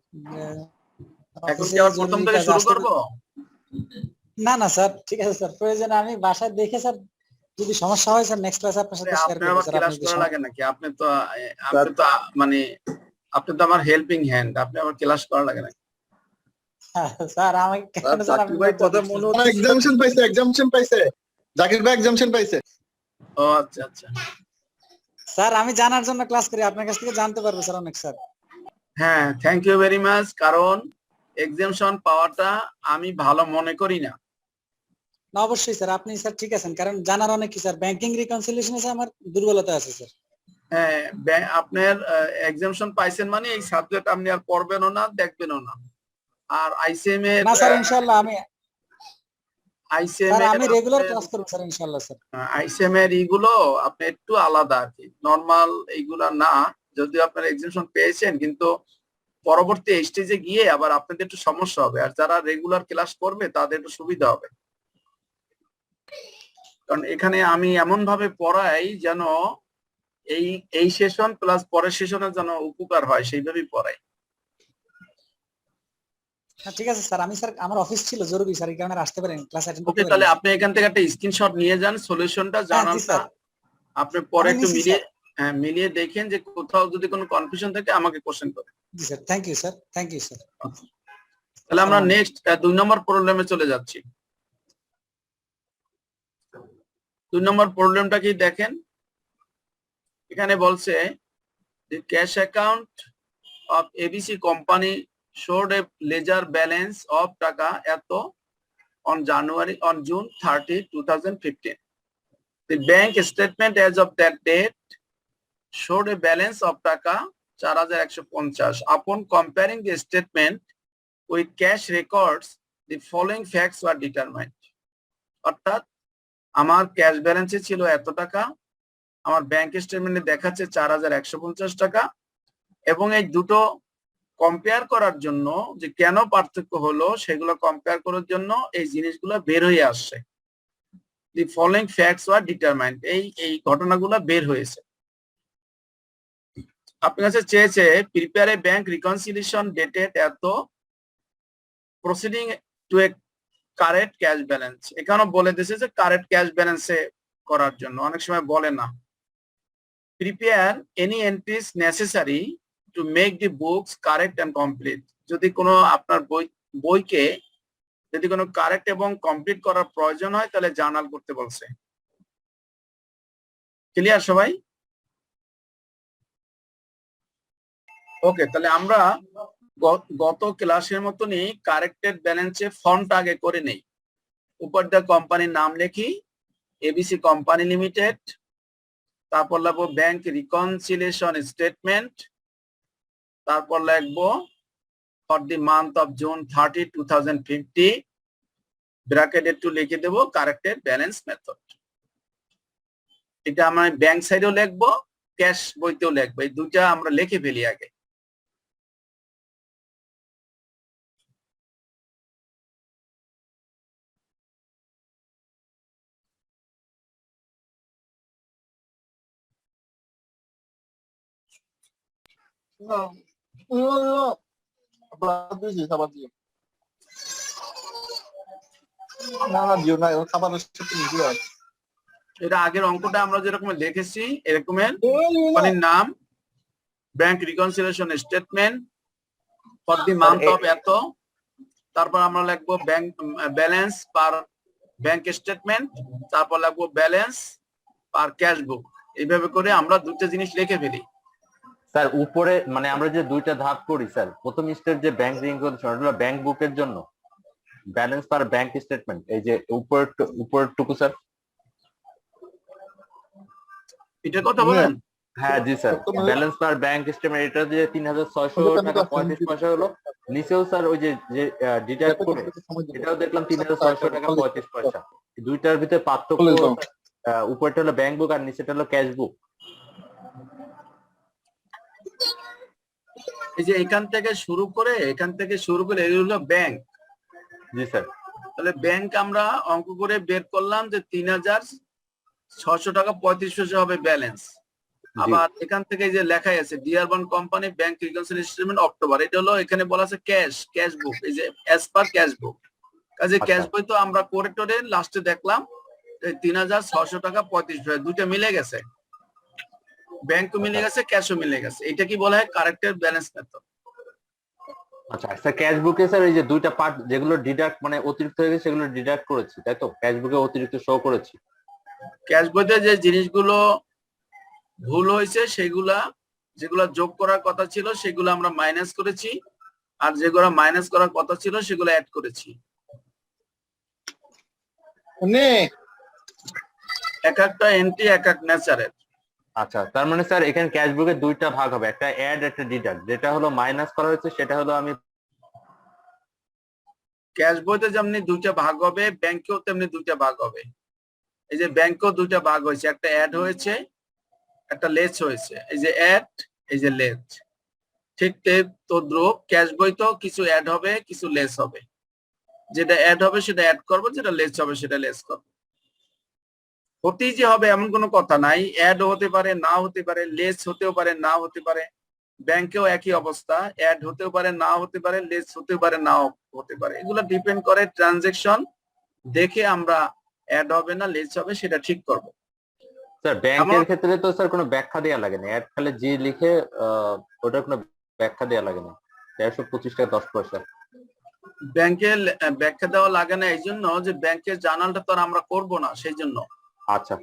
এখন কি আবার প্রথম থেকে শুরু করব? না না স্যার, ঠিক আছে স্যার, প্রয়োজন আমি বাসায় দেখে স্যার যদি সমস্যা হয় স্যার নেক্সট ক্লাসে আপনার সাথে শেয়ার আপনার করব আবার স্যার। ক্লাস করা লাগে নাকি? মানে আপনি তো আমার হেল্পিং হ্যান্ড, আপনি আবার ক্লাস করা লাগে নাকি? স্যার আমি কেন স্যার, আমি ভাই কথা মনে হচ্ছে এক্সামশন পাইছে জাকির ভাই এক্সামশন পাইছে। ও আচ্ছা আচ্ছা, স্যার আমি জানার জন্য ক্লাস করি, আপনার কাছ থেকে জানতে পারবো স্যার অনেক স্যার। হ্যাঁ থ্যাংক ইউ ভেরি মাচ। কারণ এক্সামশন পাওয়াটা আমি ভালো মনে করি না। না অবশ্যই স্যার, আপনি স্যার ঠিক আছেন, কারণ জানার অনেক কি স্যার, ব্যাংকিং রিকনসিলিয়েশনে আমার দুর্বলতা আছে স্যার। হ্যাঁ, আপনার এক্সামশন পাইছেন মানে এই সাবজেক্ট আপনি আর পড়বেনও না, দেখবেনও না। আর আইসিএম এর না স্যার ইনশাআল্লাহ আমি রেগুলার ক্লাস করব স্যার ইনশাআল্লাহ স্যার। আইসিএম এর এইগুলো আপনি একটু আলাদা আর কি, নরমাল এইগুলা না। যদিও আপনার এক্সামশন পেয়েছেন, কিন্তু পরবর্তী স্টেজে গিয়ে আবার আপনাদের একটু সমস্যা হবে, আর যারা রেগুলার ক্লাস করবে তাদের একটু সুবিধা হবে। কারণ এখানে আমি এমন ভাবে পড়াই যেন এই সেশন প্লাস পরের সেশনের যেন উপকার হয়, সেইভাবেই পড়াই। হ্যাঁ ঠিক আছে স্যার, আমি স্যার আমার অফিস ছিল জরুরি স্যার, এই কারণে আর আসতে পারেন, ক্লাস অ্যাটেন্ড করতে ওকে, পারেন। তাহলে আপনি এখান থেকে একটা স্ক্রিনশট নিয়ে যান সলিউশনটা, জার্নালটা আপনি পরে একটু মিলিয়ে দেখেন যে কোথাও যদি কোনো কনফিউশন থাকে আমাকে কোশ্চেন করেন। জি sir, thank you sir, thank you sir. তাহলে আমরা নেক্সট 2 নম্বর প্রবলেমে চলে যাচ্ছি। 2 নম্বর প্রবলেমটা কি দেখেন, এখানে বলছে যে cash account of ABC company showed a ledger balance of টাকা এত on June 30, 2015. The bank statement as of that date showed a balance of টাকা 4150. Upon comparing the statement with cash records, the following facts were determined. অর্থাৎ আমার cash ব্যালেন্সে ছিল এত টাকা, আমার ব্যাংক স্টেটমেন্টে দেখাচ্ছে 4150 টাকা, এবং এই দুটো কম্পেয়ার করার জন্য যে কেন পার্থক্য হলো সেগুলো কম্পেয়ার করার জন্য এই জিনিসগুলো বের হয়ে আসছে। The following facts were determined, এই ঘটনাগুলো বের হয়েছে। আপনার কাছে চেয়েছে prepare a bank reconciliation dated এত proceeding to a correct cash balance. এখানেও বলে দিয়েছে যে কারেক্ট ক্যাশ ব্যালেন্সে করার জন্য, অনেক সময় বলে না। Prepare any entries necessary to make the books correct and complete. যদি কোনো আপনার বইকে যদি কোনো কারেক্ট এবং কমপ্লিট করার প্রয়োজন হয় তাহলে জার্নাল করতে বলছে। ক্লিয়ার সবাই? ওকে, তাহলে আমরা গত ক্লাসের মতনই কারেক্টেড ব্যালেন্সে ফন্ট আগে করে নেই। উপর দিয়ে কোম্পানির নাম লিখি এবিসি কোম্পানি লিমিটেড, তারপর লিখবো ব্যাংক রিকনসিলিয়েশন স্টেটমেন্ট, তারপর লিখবো for the month of June 30, 2050, bracket একটু লিখে দেবো কারেক্টেড ব্যালেন্স মেথড। এটা আমরা ব্যাংক সাইডেও লিখবো, ক্যাশ বইতেও লিখবো, এই দুইটা আমরা লিখে ফেলি আগে। এটা আগের অঙ্কটা আমরা যেরকম লিখেছি এরকমের কোম্পানির নাম, bank reconciliation statement for the month of এত, তারপর আমরা লিখবো bank balance per bank statement, তারপর লিখবো ব্যালেন্স পার ক্যাশ বুক। এইভাবে করে আমরা দুটো জিনিস লিখে ফেলি। স্যার উপরে মানে আমরা যে দুইটা ধাপ করি স্যার, প্রথম স্টেপ যে ব্যাংক রিকনসিলিয়েশন ওটা ব্যাংক বুকের জন্য, ব্যালেন্স পার ব্যাংক স্টেটমেন্ট এই যে উপরটুকু স্যার, এটার কথা বলেন? হ্যাঁ জি sir, balance per bank statement এটা যে 3600 টাকা 35 পয়সা হলো, নিচেও স্যার ওই যে ডিডাক্ট করে এটাও দেখলাম 3600 টাকা 35 পয়সা। দুইটার ভিতরে পার্থক্য, উপরটা হলো ব্যাংক বুক আর নিচেটা হলো ক্যাশ বুক। এই যে এখান থেকে শুরু করে এই হলো ব্যাংক। জি স্যার। তাহলে ব্যাংক আমরা অঙ্ক করে বের করলাম যে 3000 600 টাকা 35 পয়সা হবে ব্যালেন্স। আবার এখান থেকে যে লেখাই আছে dear one company bank reconciliation statement October, এটা হলো এখানে বলা আছে ক্যাশ বুক, এই যে অ্যাজ পার ক্যাশ বুক। কাজে ক্যাশ বই তো আমরা করে টোরে লাস্টে দেখলাম 3600 টাকা 35 পয়সা, দুইটা মিলে গেছে, ব্যাংকও মিলে গেছে ক্যাশও মিলে গেছে। এটা কি বলা হয় কারেক্টেড ব্যালেন্স মেথড। আচ্ছা স্যার, ক্যাশ বুকে স্যার এই যে দুইটা পার্ট যেগুলো ডিডাক্ট মানে অতিরিক্ত হয়ে গেছে সেগুলো ডিডাক্ট করেছি, তাই তো? ক্যাশ বুকে অতিরিক্ত শো করেছি। ক্যাশ বইতে যে জিনিসগুলো ভুল হয়েছে যেগুলা যোগ করার কথা ছিল সেগুলো আমরা মাইনাস করেছি, আর যেগুলো মাইনাস করার কথা ছিল সেগুলো অ্যাড করেছি। এক একটা এন্ট্রি এক এক নেচারের। আচ্ছা, তার মানে স্যার এখানে ক্যাশ বুকে দুইটা ভাগ হবে, একটা অ্যাড একটা ডিডাক্ট। যেটা হলো মাইনাস করা হয়েছে সেটা হলো আমি ক্যাশ বইতে যেমনি দুইটা ভাগ হবে, ব্যাংকেও তেমনি দুইটা ভাগ হবে। এই যে ব্যাংকেও দুইটা ভাগ হয়েছে, একটা অ্যাড হয়েছে একটা লেস হয়েছে, এই যে অ্যাড এই যে লেস। ঠিক তদ্রুপ ক্যাশ বইতেও কিছু অ্যাড হবে কিছু লেস হবে, যেটা অ্যাড হবে সেটা অ্যাড করবো, যেটা লেস হবে সেটা লেস করবো। হতেই যে হবে এমন কোনো কথা নাই, অ্যাড হতে পারে না হতে পারে, লেস হতেও পারে না হতে পারে। ব্যাংকেও একই অবস্থা, অ্যাড হতেও পারে না হতে পারে, লেস হতেও পারে নাও হতে পারে। এগুলো ডিপেন্ড করে ট্রানজেকশন দেখে আমরা অ্যাড হবে না লেস হবে সেটা ঠিক করব। স্যার ব্যাংকের ক্ষেত্রে তো স্যার কোনো ব্যাখ্যা দেওয়া লাগে না, অ্যাড খালি জি লিখে ওটার কোনো ব্যাখ্যা দেওয়া লাগে না। 125 টাকা 10 পয়সা ব্যাংকের ব্যাখ্যা দেওয়া লাগে না এই জন্য যে ব্যাংকের জার্নালটা তো আর আমরা করবো না, সেই জন্য। আচ্ছা,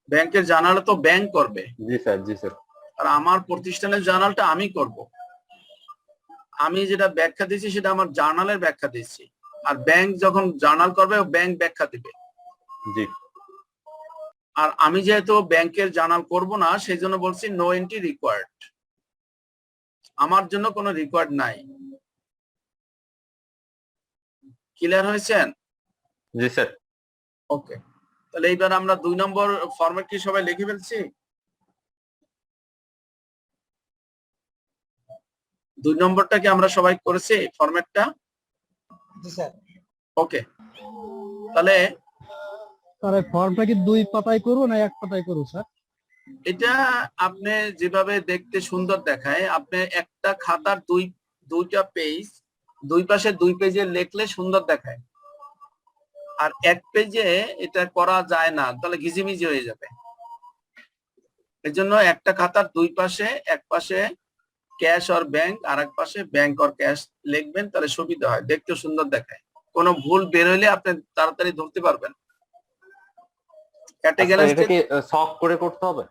ব্যাংকের জার্নালটা তো ব্যাংক করবে। জি স্যার, জি স্যার। আর আমার প্রতিষ্ঠানের জার্নালটা আমি করব। আমি যেটা ব্যাখ্যা দিয়েছি সেটা আমার জার্নালের ব্যাখ্যা দিয়েছি, আর ব্যাংক যখন জার্নাল করবে ব্যাংক ব্যাখ্যা দিবে। জি। আর আমি যেহেতু ব্যাংকের জার্নাল করব না সেই জন্য বলছি নো এন্ট্রি রিকোয়ার্ড, আমার জন্য কোনো রিকোয়ার্ড নাই। ক্লিয়ার হয়েছেন? জি স্যার। ওকে, তাহলে এইবার আমরা 2 নম্বর ফরম্যাট কি সবাই লিখে ফেলছি? 2 নম্বরটা কি আমরা সবাই করেছি ফরম্যাটটা? জি স্যার। ওকে, তাহলে স্যার এই ফর্মটা কি 2 পাতায় করব না 1 পাতায় করব স্যার? এটা আপনি যেভাবে দেখতে সুন্দর দেখায়, আপনি একটা খাতার দুইটা পেজ, দুই পাশে 2 পেজে লিখলে সুন্দর দেখায়। আর এক পেজে এটা করা যায় না, তাহলে ঘিজিমিজি হয়ে যাবে। এজন্য একটা খাতার দুই পাশে, এক পাশে ক্যাশ আর ব্যাংক, আর এক পাশে ব্যাংক আর ক্যাশ লিখবেন, তাহলে সুবিধা হয়, দেখতে সুন্দর দেখায়। কোনো ভুল বের হইলে আপনি তাড়াতাড়ি ধরতে পারবেন। এটা কি শক করে করতে হবে?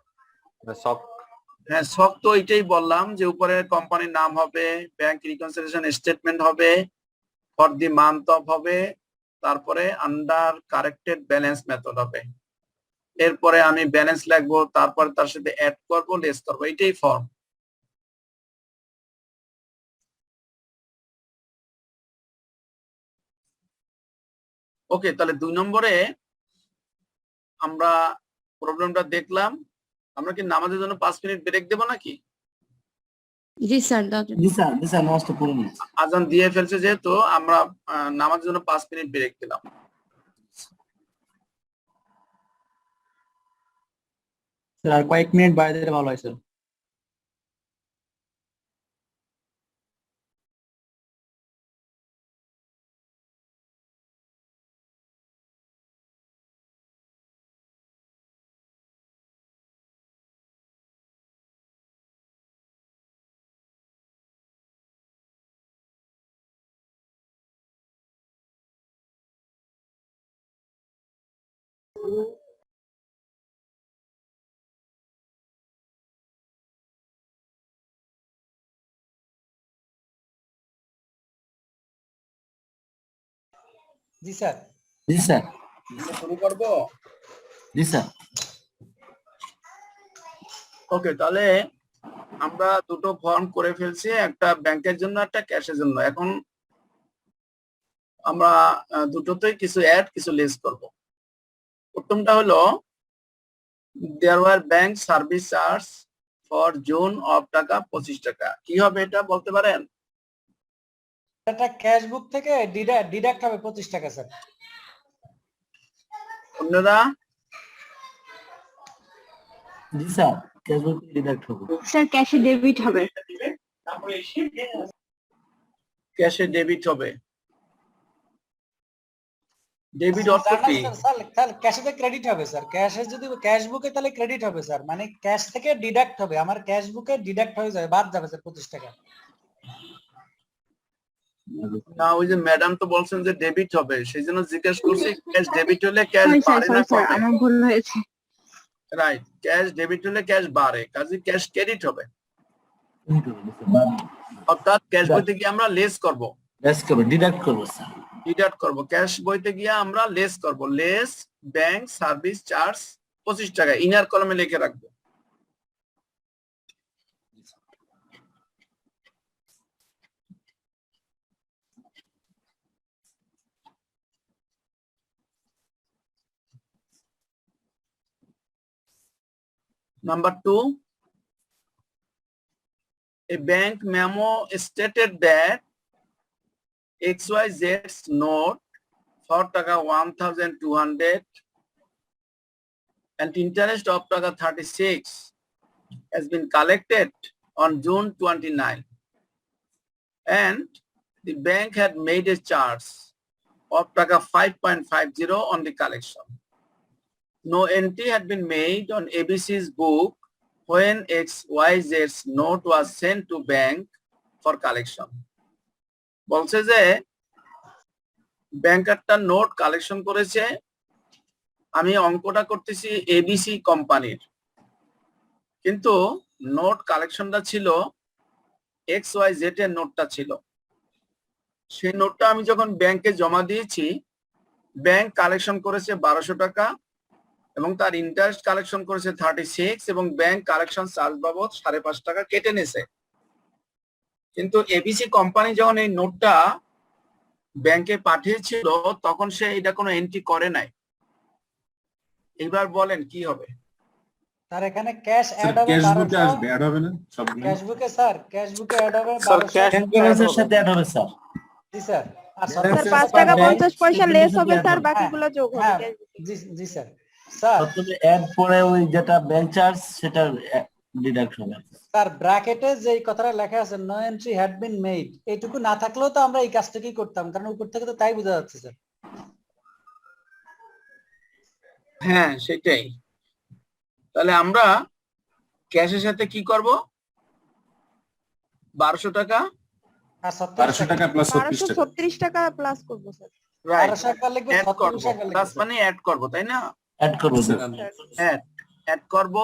শক? হ্যাঁ, শক তো এটাই বললাম যে উপরে কোম্পানির নাম হবে, ব্যাংক রিকনসিলিয়েশন স্টেটমেন্ট হবে, ফর দি মান্থ অফ হবে, তারপরে আন্ডার কারেক্টেড ব্যালেন্স মেথড হবে। এরপরে আমি ব্যালেন্স লিখবো, তারপরে তার সাথে অ্যাড করব, লেস করব, এটাই ফর্ম। ওকে, তাহলে 2 নম্বরে আমরা প্রবলেমটা দেখলাম। আমরা কি নামাজের জন্য 5 মিনিট ব্রেক দেব নাকি? জি স্যার। জি স্যার নামাজটা পড়ে নিন। আজান দিয়ে ফেলছে যেহেতু আমরা নামাজের জন্য 5 মিনিট ব্রেক দিলাম। স্যার আর কয়েক মিনিট বাইরে দিলে ভালো হয় স্যার। জি স্যার। জি স্যার। শুরু করব? জি স্যার। ওকে, তাহলে আমরা দুটো ফর্ম করে ফেলছি, একটা ব্যাংকের জন্য একটা ক্যাশের জন্য। এখন আমরা দুটোতেই কিছু অ্যাড কিছু লেস করব। প্রথমটা হলো there were bank service charge for June of টাকা 25 টাকা। কি হবে এটা বলতে পারেন? এটা ক্যাশ বুক থেকে ডিডাক্ট হবে 25 টাকা স্যার। অন্যরা জি স্যার, ক্যাশ বই ডিডাক্ট হবে। স্যার ক্যাশে ডেবিট হবে। ক্যাশে ডেবিট হবে। ডেবিট অর্থ কি? স্যার ক্যাশে ক্রেডিট হবে স্যার, ক্যাশে যদি ক্যাশ বুকে তাহলে ক্রেডিট হবে স্যার, মানে ক্যাশ থেকে ডিডাক্ট হবে, আমার ক্যাশ বুকে ডিডাক্ট হয়ে যাবে, বাদ যাবে স্যার 25 টাকা। না, ওই যে ম্যাডাম তো বলছেন যে ডেবিট হবে, সেই জন্য জিজ্ঞেস করছি ক্যাশ ডেবিট হলে ক্যাশ বাড়ে না কমে? আমার ভুল হয়েছে। রাইট, ক্যাশ ডেবিট হলে ক্যাশ বাড়ে, কাজে ক্যাশ ক্রেডিট হবে। অর্থাৎ ক্যাশ বইতে গিয়ে আমরা লেস করব, লেস করব, ডিডাক্ট করব স্যার। ডিডাক্ট করব। ক্যাশ বইতে গিয়ে আমরা লেস করব, লেস ব্যাংক সার্ভিস চার্জ 25 টাকা, ইনার কলমে লিখে রাখবো। Number 2, a bank memo stated that XYZ's note for taka 1,200 and interest of taka 36 has been collected on June 29, and the bank had made a charge of taka 5.50 on the collection. No entry had been made on ABC's book when XYZ's note was sent to bank for collection. বলছে যে bank একটা note collection করেছে, আমি অঙ্কটা করতেছি ABC কোম্পানির, কিন্তু note কালেকশনটা ছিল XYZ এর নোটটা ছিল। সেই নোটটা আমি যখন ব্যাংকে জমা দিয়েছি, ব্যাংক কালেকশন করেছে 1200 টাকা এবং তার ইন্টারেস্ট কালেকশন করেছে 36 এবং ব্যাংক কালেকশন চার্জ বাবদ 5.5 টাকা কেটে নিয়েছে। কিন্তু এবিসি কোম্পানি যখন এই নোটটা ব্যাংকে পাঠিয়েছিল তখন সে এটা কোনো এন্ট্রি করে নাই। এবার বলেন কি হবে? স্যার এখানে ক্যাশ অ্যাড হবে, ক্যাশ বুকে আসবে, অ্যাড হবে না সব ক্যাশ বুকে স্যার, ক্যাশ বুকে অ্যাড হবে 1200 ব্যালেন্সের সাথে অ্যাড হবে স্যার। জি স্যার। আর স্যার 5 টাকা 50 পয়সা লেস হবে স্যার, বাকিগুলো যোগ হবে। জি জি স্যার। স্যার প্রথমে অ্যাড পরে ওই যেটা ব্যাংক চার্জ সেটা ডিডাক্ট হবে। স্যার ব্র্যাকেটে যে কথাটা লেখা আছে no entry had been made, এইটুকু না থাকলেও তো আমরা এই কাজটাই করতাম, কারণ উপর থেকে তো তাই বোঝা যাচ্ছে স্যার। হ্যাঁ সেটাই। তাহলে আমরা ক্যাশের সাথে কি করব? 1200 টাকা আর 1200 টাকা প্লাস 1236 টাকা প্লাস করব স্যার। রাইট, 1200 টাকা লিখবে, অ্যাড করব, 36 টাকা প্লাস লিখবে মানে অ্যাড করব, তাই না? অ্যাড করব স্যার। অ্যাড করব,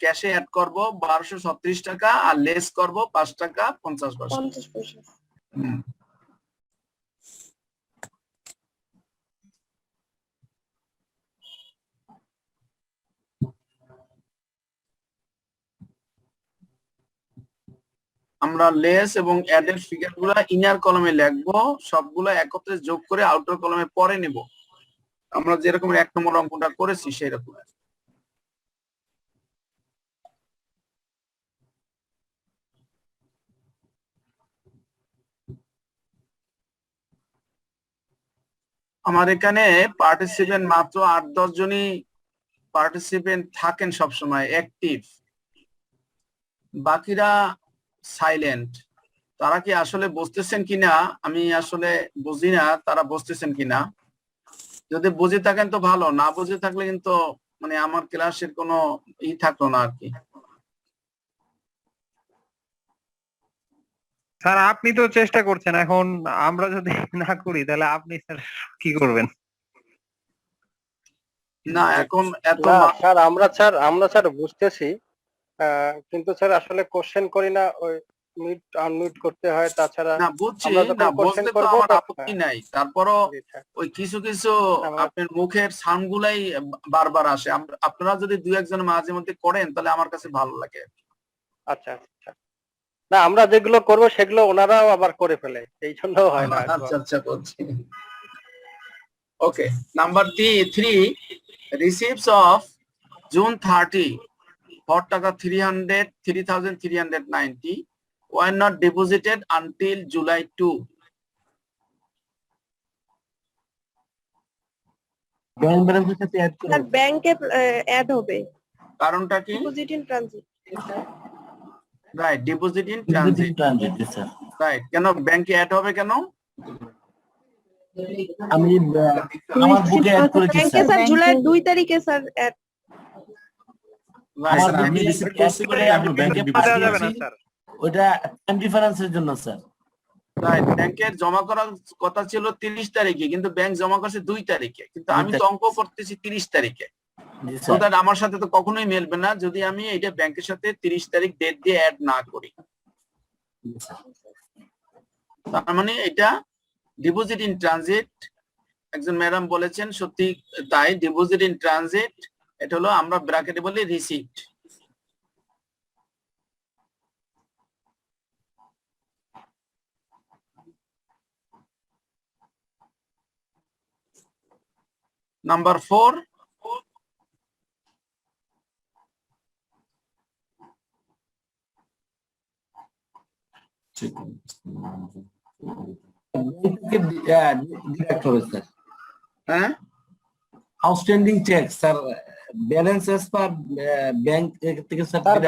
ক্যাশে অ্যাড করব 1236 টাকা আর লেস করব 5 টাকা 50 পয়সা। 50 পয়সা। আমরা লেস এবং অ্যাডের ফিগারগুলো ইনার কলমে লিখবো, সবগুলো একত্রে যোগ করে আউটার কলমে পরে নেব, আমরা যেরকম 1 নম্বর অঙ্কটা করেছি সেই রকম। আমার এখানে পার্টিসিপেন্ট মাত্র 8-10 জনই পার্টিসিপেন্ট থাকেন সবসময় অ্যাক্টিভ, বাকিরা সাইলেন্ট। তারা কি আসলে বুঝতেছেন কিনা আমি আসলে বুঝি না, তারা বুঝতেছেন কিনা। যদি বুঝে থাকেন তো ভালো, না বুঝে থাকলে কিন্তু মানে আমার ক্লাসের কোনো ই থাকলো না আর কি। স্যার আপনি তো চেষ্টা করছেন, এখন আমরা যদি না করি তাহলে আপনি স্যার কি করবেন? না এখন এত স্যার আমরা স্যার বুঝতেছি, কিন্তু স্যার আসলে কোশ্চেন করি না, ওই মিউট আনমিউট করতে হয়, তাছাড়া না বুঝছি আমরা যখন না, কোশ্চেন বুঝতে তো করব আমার আপত্তি নাই, তারপরও ওই কিছু কিছু আপনার মুখের সাউন্ড গুলাই বারবার আসে। আপনারা যদি 2-1 মাঝে মধ্যে করেন তাহলে আমার কাছে ভালো লাগে। আচ্ছা আচ্ছা, না আমরা যেগুলো করব সেগুলো ওনারাও আবার করে ফেলে, এই জন্য হয় না। আচ্ছা আচ্ছা বলছি। ওকে, number 3, receipts of June 30 for taka 3,390 were not deposited until July 2. Bank ব্যালেন্সের সাথে অ্যাড করব। স্যার ব্যাংকে অ্যাড হবে। কারণটা কি? Deposit in transit. Right, deposit in transit. Sir right, কেন ব্যাংকে অ্যাড হবে কেন? আমি আমার বুকে অ্যাড করেছি ব্যাংকে স্যার জুলাই 2 তারিখে স্যার আমার আমি রিসিভ করছি করে আমি ব্যাংকে পাঠিয়ে যাবে না দিয়েছি। স্যার। ওটা টাইম ডিফারেন্সের জন্য স্যার। রাইট, ব্যাংকের জমা করার কথা ছিল 30 তারিখে, কিন্তু ব্যাংক জমা করছে 2 তারিখে, কিন্তু আমি তো অঙ্ক করতেছি 30 তারিখে। জি তো স্যার। দ্যাট আমার সাথে তো কখনোই মেলবে না যদি আমি এটা ব্যাংকের সাথে 30 তারিখ ডেট দিয়ে অ্যাড না করি। জি স্যার। তার মানে এটা ডিপোজিট ইন ট্রানজিট। একজন ম্যাডাম বলেছেন, সত্যি তাই, ডিপোজিট ইন ট্রানজিট এটা হলো আমরা ব্র্যাকেটে বলি রিসিপ্ট। নাম্বার 4, ডিডাক্ট হবে স্যার। হ্যাঁ outstanding cheque sir, balance as per bank থেকে স্যার স্যার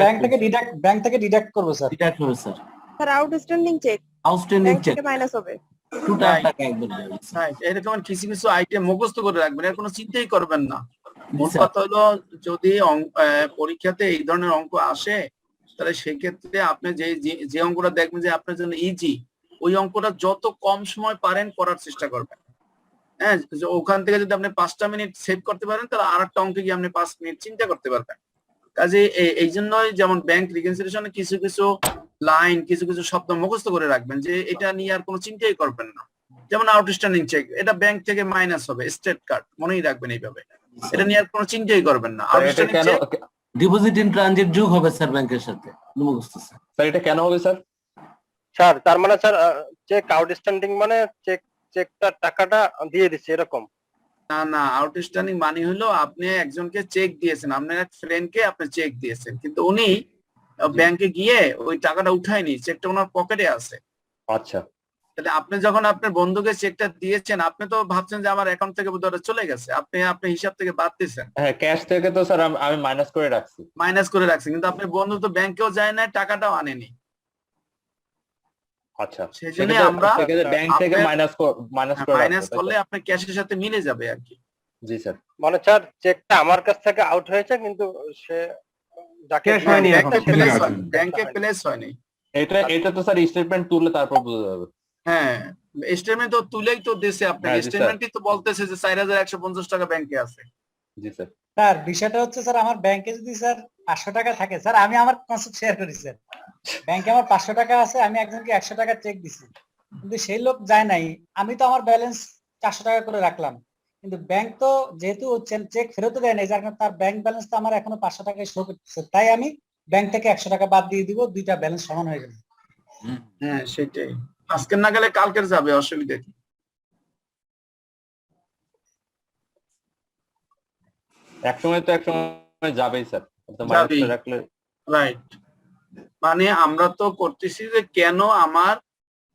ব্যাংক থেকে ডিডাক্ট করবো স্যার। ডিডাক্ট হবে sir. Sir outstanding cheque outstanding bank cheque থেকে মাইনাস হবে। টোটাল টাকা একদম যাবে স্যার। রাইট, এরকম কিছু কিছু আইটেম মুখস্থ করে রাখবেন, এর কোনো চিন্তাই করবেন না। মূল স্যার। কথা হলো যদি পরীক্ষাতে এই ধরনের অঙ্ক আসে, তাহলে সেক্ষেত্রে আপনি যে অঙ্কটা দেখবেন যে আপনার জন্য ইজি, ওই অঙ্কটা যত কম সময় পারেন করার চেষ্টা করবেন। হ্যাঁ, ওখান থেকে যদি আপনি 5টা মিনিট সেভ করতে পারেন, তাহলে আর একটা অঙ্কে গিয়ে আপনি 5 মিনিট চিন্তা করতে পারবেন। কাজে এই জন্যই যেমন ব্যাংক রিকনসিলিয়েশনে কিছু কিছু লাইন, কিছু কিছু শব্দ মুখস্থ করে রাখবেন, যে এটা নিয়ে আর কোনো চিন্তাই করবেন না। যেমন আউটস্ট্যান্ডিং চেক, এটা ব্যাংক থেকে মাইনাস হবে, স্টেট কার্ড, মনেই রাখবেন এইভাবে, এটা নিয়ে আর কোনো চিন্তাই করবেন না। Outstanding cheque deposit in transit যোগ হবে স্যার ব্যাংকের সাথে, মুখস্থ স্যার। স্যার এটা কেন হবে স্যার? স্যার তার মানে স্যার চেক আউটস্ট্যান্ডিং মানে চেকটা টাকাটা দিয়ে দিচ্ছে এরকম? না না, আউটস্ট্যান্ডিং মানে হলো আপনি একজনকে চেক দিয়েছেন, আপনার এক ফ্রেন্ডকে আপনি চেক দিয়েছেন, কিন্তু উনি ব্যাংকে গিয়ে ওই টাকাটা উঠায়নি, চেকটা ওনার পকেটে আছে। আচ্ছা, তাহলে আপনি যখন আপনার বন্ধুকে চেকটা দিয়েছেন, আপনি তো ভাবছেন যে আমার অ্যাকাউন্ট থেকে বোধহয় চলে গেছে, আপনি হিসাব থেকে বাদ দিয়েছেন। হ্যাঁ, ক্যাশ থেকে তো স্যার আমি মাইনাস করে রাখছি। মাইনাস করে রাখছেন, কিন্তু আপনার বন্ধু তো ব্যাংকেও যায় না, টাকাটাও আনেনি। আচ্ছা, সেজন্য আমরা ব্যাংক থেকে মাইনাস করে মাইনাস করলে আপনার ক্যাশের সাথে মিলে যাবে আর কি। জি স্যার। মানে স্যার চেকটা আমার কাছ থেকে আউট হয়েছে, কিন্তু সে যাকে Cash হয়নি এখন। ব্যাংকে প্লেস হয়নি। এটা তো স্যার স্টেটমেন্ট তুললে তারপর বোঝা যাবে। হ্যাঁ, স্টেটমেন্ট তো তুলেই তো দিয়েছে আপনাকে, হ্যাঁ, জি স্যার। স্টেটমেন্টই তো বলতেছে যে 4150 টাকা ব্যাংকে আছে। জি স্যার। স্যার বিষয়টা হচ্ছে স্যার, আমার ব্যাংকে যদি স্যার 500 টাকা থাকে, স্যার আমি আমার কনসেপ্ট শেয়ার করি স্যার। ব্যাংকে আমার 500 টাকা আছে, আমি একজনকে 100 টাকা চেক দিছি, কিন্তু সেই লোক যায় নাই, আমি তো আমার ব্যালেন্স 400 টাকা করে রাখলাম, কিন্তু ব্যাংক তো যেহেতু চেক ফেরত দেয় নাই, যার কারণে তার ব্যাংক ব্যালেন্স তো আমার এখনো 500 টাকায় শো করতেছে, তাই আমি ব্যাংক থেকে 100 টাকা বাদ দিয়ে দিব, দুইটা ব্যালেন্স সমান হয়ে গেল। হ্যাঁ সেটাই, আজকের না গেলে কালকের যাবে, অসুবিধা কি? একসময় যাবেই স্যার, যাবেই। রাখলে। রাইট, মানে আমরা তো করতেছি যে কেন আমার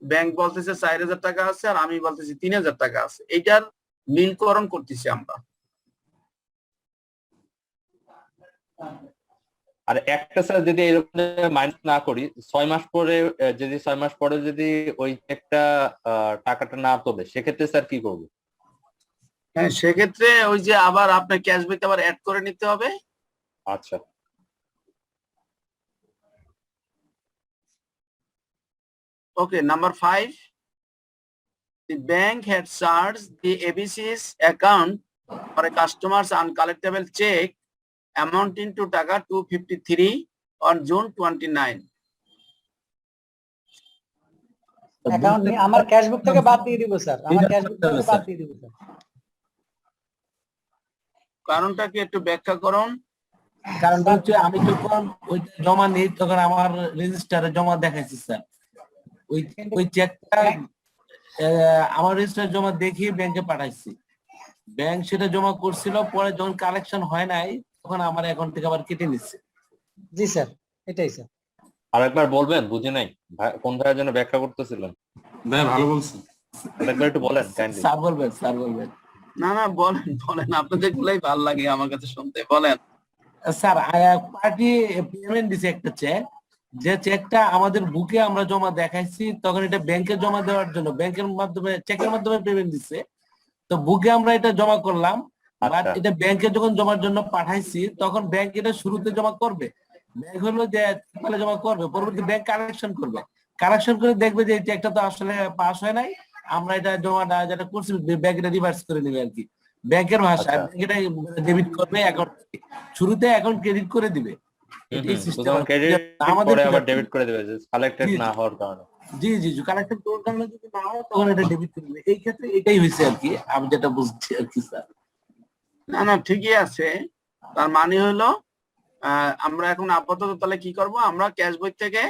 ব্যাংক বলতেছে 4000 টাকা আছে আর আমি বলতেছি 3000 টাকা আছে, এইটার মিলকরণ করতেছি আমরা। আর একটা স্যার যদি এরকম মাইনাস না করি, 6 মাস পরে যদি ওই একটা টাকাটা না তোলে, সেক্ষেত্রে স্যার কি করবো? হ্যাঁ, সেক্ষেত্রে ওই যে আবার আপনার ক্যাশব্যাক আবার অ্যাড করে নিতে হবে। আচ্ছা, Okay, number 5. The bank had charged the ABC's account for a customer's uncollectible check amounting to টাকা 253 on June 29. অ্যাকাউন্ট নিয়ে আমার ক্যাশবুক থেকে বাদ দিয়ে দিব স্যার, আমার ক্যাশবুক থেকে বাদ দিয়ে দিব স্যার। কারণটা কি একটু ব্যাখ্যা করুন? কারণটা হচ্ছে আমি যখন ওইটা জমা নিই তখন আমার রেজিস্টারে জমা দেখাইছি স্যার, ওই চেকটা আমার রেজিস্টারে জমা দেখিয়ে ব্যাংকে পাঠাইছি, ব্যাংক সেটা জমা করছিল, পরে যখন কালেকশন হয় নাই তখন আমার অ্যাকাউন্ট থেকে আবার কেটে নিচ্ছে। জি স্যার, এটাই স্যার। আরেকবার বলবেন, বুঝি নাই কোন ভাইয়ের জন্য ব্যাখ্যা করতেছিলেন? ভাই ভালো বলছেন, আরেকবার একটু বলেন কাইন্ডলি। স্যার বলবেন। না না, বলেন, আপনাদের গুলাই ভালো লাগে আমার কাছে শুনতে, বলেন। স্যার পার্টি পেমেন্ট দিছে একটা চেক, যে চেকটা আমাদের বুকে আমরা জমা দেখাইছি, তখন এটা ব্যাংকে জমা দেওয়ার জন্য ব্যাংকের মাধ্যমে চেকের মাধ্যমে পেমেন্ট দিছে। তো বুকে আমরা এটা জমা করলাম, বাট আচ্ছা। এটা ব্যাংকে যখন জমার জন্য পাঠাইছি তখন ব্যাংক এটা শুরুতে জমা করবে। ব্যাংক হলো যে তাহলে জমা করবে, পরবর্তী ব্যাংক কালেকশন করবে, কালেকশন করে দেখবে যে এই চেকটা তো আসলে পাস হয় নাই, আমরা এটা জমাটা যেটা করছি ব্যাংক এটা রিভার্স করে নেবে আর কি। ব্যাংকের ভাষায় আচ্ছা। ব্যাংক এটা ডেবিট করবে অ্যাকাউন্ট, শুরুতে অ্যাকাউন্ট ক্রেডিট করে দিবে। এই সিস্টেম প্রথম ক্রেডিট আমাদের পরে আবার ডেবিট করে দেবে কালেক্টেড জি, না জি। হওয়ার কারণে। জি জি জি, কালেকশন করার কারণে যদি না হয় তখন এটা ডেবিট করবে। এই ক্ষেত্রে এটাই হয়েছে আর কি, আমি যেটা বুঝছি আর কি স্যার। না না ঠিকই আছে। তার মানে হলো আমরা এখন আপাতত তাহলে কি করব, আমরা ক্যাশ বই থেকে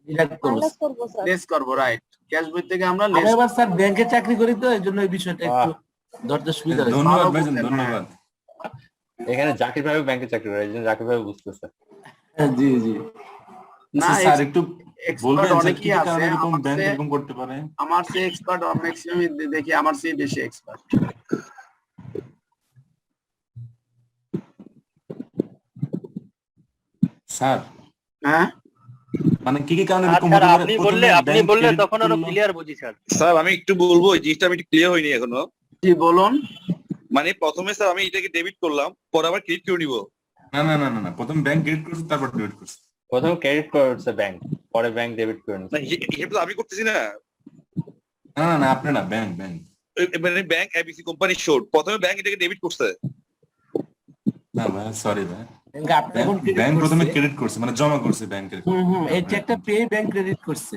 ডিডাক্ট করবো। মাইনাস করবো স্যার। লেস করব, রাইট? ক্যাশ বই থেকে আমরা আমি লেস। এবার স্যার ব্যাংকে চাকরি করি তো এই জন্য এই বিষয়টা একটু ধরতে সুবিধা হয়েছে। ধন্যবাদ ভাইজান, ধন্যবাদ। এখানে জাকির ভাই ব্যাংকে চাকরি করে, এই জন্য জাকির ভাই বুঝতেছে। জি জি। না আচ্ছা, স্যার একটু এক্সপার্ট বলবেন যে কি অনেকেই কি আছে, কারণে এরকম আমার ব্যাংক চেয়ে- এরকম করতে পারে? আমার চেয়ে এক্সপার্ট ম্যাক্সিমাম দেখি আমার চেয়ে বেশি এক্সপার্ট। স্যার হ্যাঁ মানে কি কি কারণে এরকম স্যার হতে পারে? আপনি প্রথমে বললে bank তখন আরো credit ক্লিয়ার বুঝি স্যার। স্যার আমি একটু বলবো, এই জিনিসটা আমি একটু ক্লিয়ার হয়নি এখনো। জি বলুন। মানে প্রথমে স্যার আমি এটাকে ডেবিট করলাম, পরে আবার ক্রেডিট করে নিব। না না না না না, প্রথম ব্যাংক ক্রেডিট করছে তারপর ডেবিট করছে। প্রথম ক্রেডিট করছে ব্যাংক, পরে ব্যাংক ডেবিট করে না নিচ্ছে। হিসেব তো আমি করতেছি না, না না না, আপনি না, ব্যাংক ব্যাংক মানে ব্যাংক এবিসি কোম্পানি শোড, প্রথমে ব্যাংক এটাকে ডেবিট করছে। না ভাই, সরি ভাই, ব্যাংক আপনি এখন credit ব্যাংক প্রথমে করছে। ক্রেডিট করছে মানে জমা করছে ব্যাংকের। এই চেকটা পেয়ে ব্যাংক ক্রেডিট করছে,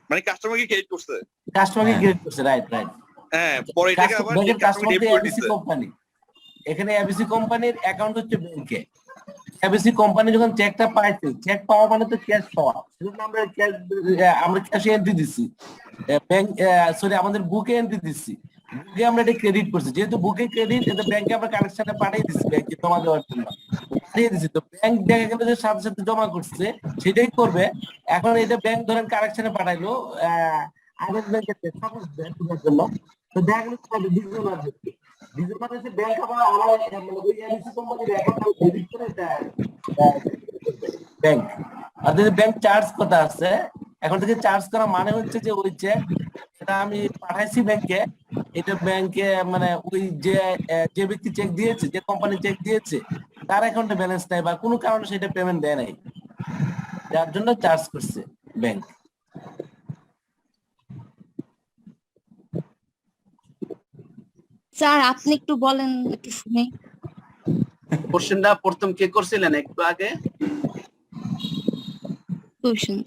মানে কাস্টমারকে ক্রেডিট করছে। কাস্টমারকে হ্যাঁ। ক্রেডিট করছে, রাইট রাইট। হ্যাঁ, পরে এটাকে আবার ব্যাংকের কাস্টমার কাস্টমার ডেবিট করে এবিসি দিচ্ছে। কোম্পানি, এখানে এবিসি কোম্পানির অ্যাকাউন্ট হচ্ছে ব্যাংকে। এবিসি কোম্পানি যখন চেকটা পাইছে, চেক পাওয়া মানে তো ক্যাশ পাওয়া, সেজন্য আমরা ক্যাশে এন্ট্রি দিচ্ছি, ব্যাংক সরি আমাদের বুকে এন্ট্রি দিচ্ছি, বুকে আমরা এটা ক্রেডিট করছি। যেহেতু বুকে ক্রেডিট, এটা ব্যাংকে আমরা কানেকশনে পাঠিয়ে দিচ্ছি, ব্যাংকে জমা দেওয়ার জন্য পাঠিয়ে দিচ্ছি। তো ব্যাংক দেখা গেল যে সাথে সাথে জমা করছে, সেটাই করবে। এখন এটা ব্যাংক ধরেন কানেকশনে পাঠাইলো আগের ব্যাংকের জন্য, তো দেখা গেল ডিজিটাল মানে ব্যাংক আবার আমার ওই এবিসি কোম্পানির অ্যাকাউন্ট ডেবিট করে ব্যাংক। আর যদি ব্যাংক চার্জ কত আছে, এখন থেকে চার্জ করা মানে হচ্ছে যে ওই চেক এটা আমি পাঠাইছি ব্যাংকে, এটা ব্যাংকে মানে ওই যে ব্যক্তি চেক দিয়েছে, যে কোম্পানি চেক দিয়েছে, তার অ্যাকাউন্টে ব্যালেন্স নাই বা কোনো কারণে সেটা পেমেন্ট দেয় নাই, যার জন্য চার্জ করছে ব্যাংক। স্যার আপনি একটু বলেন, একটু শুনি। কোশ্চেনটা প্রথম কে করছিলেন একটু আগে? কোশ্চেন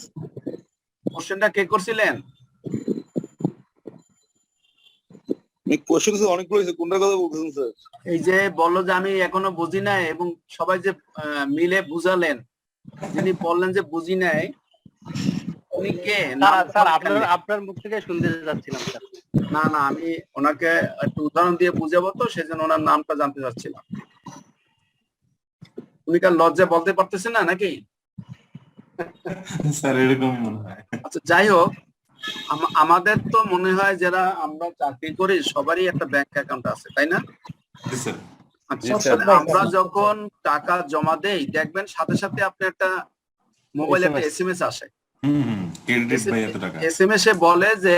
কোশ্চেনটা কে করছিলেন? কোশ্চেন স্যার অনেকগুলো হয়েছে, কোনটার কথা বলতেছেন স্যার? এই যে বললো যে আমি এখনো বুঝি নাই, এবং সবাই যে মিলে বুঝালেন, যিনি বললেন যে বুঝি নাই উনি কে? স্যার আপনার মুখ থেকে শুনতে যাচ্ছিলাম স্যার। না না, আমি ওনাকে একটু উদাহরণ দিয়ে বুঝাবো, তো সেজন্য ওনার নামটা জানতে চাচ্ছিলাম। উনি কার লজ্জা বলতে পারতেছেন না নাকি? স্যার এরকমই মনে হয়। আচ্ছা যাই হোক, আমাদের তো মনে হয় যারা আমরা চাকরি করি সবারই একটা ব্যাংক অ্যাকাউন্ট আছে, তাই না? জি স্যার। আচ্ছা, আমরা যখন টাকা জমা দেই দেখবেন সাথে সাথে আপনি একটা মোবাইলে একটা এসএমএস আসে, ক্রেডিটেড বাই এত টাকা। এসএমএস এ বলে যে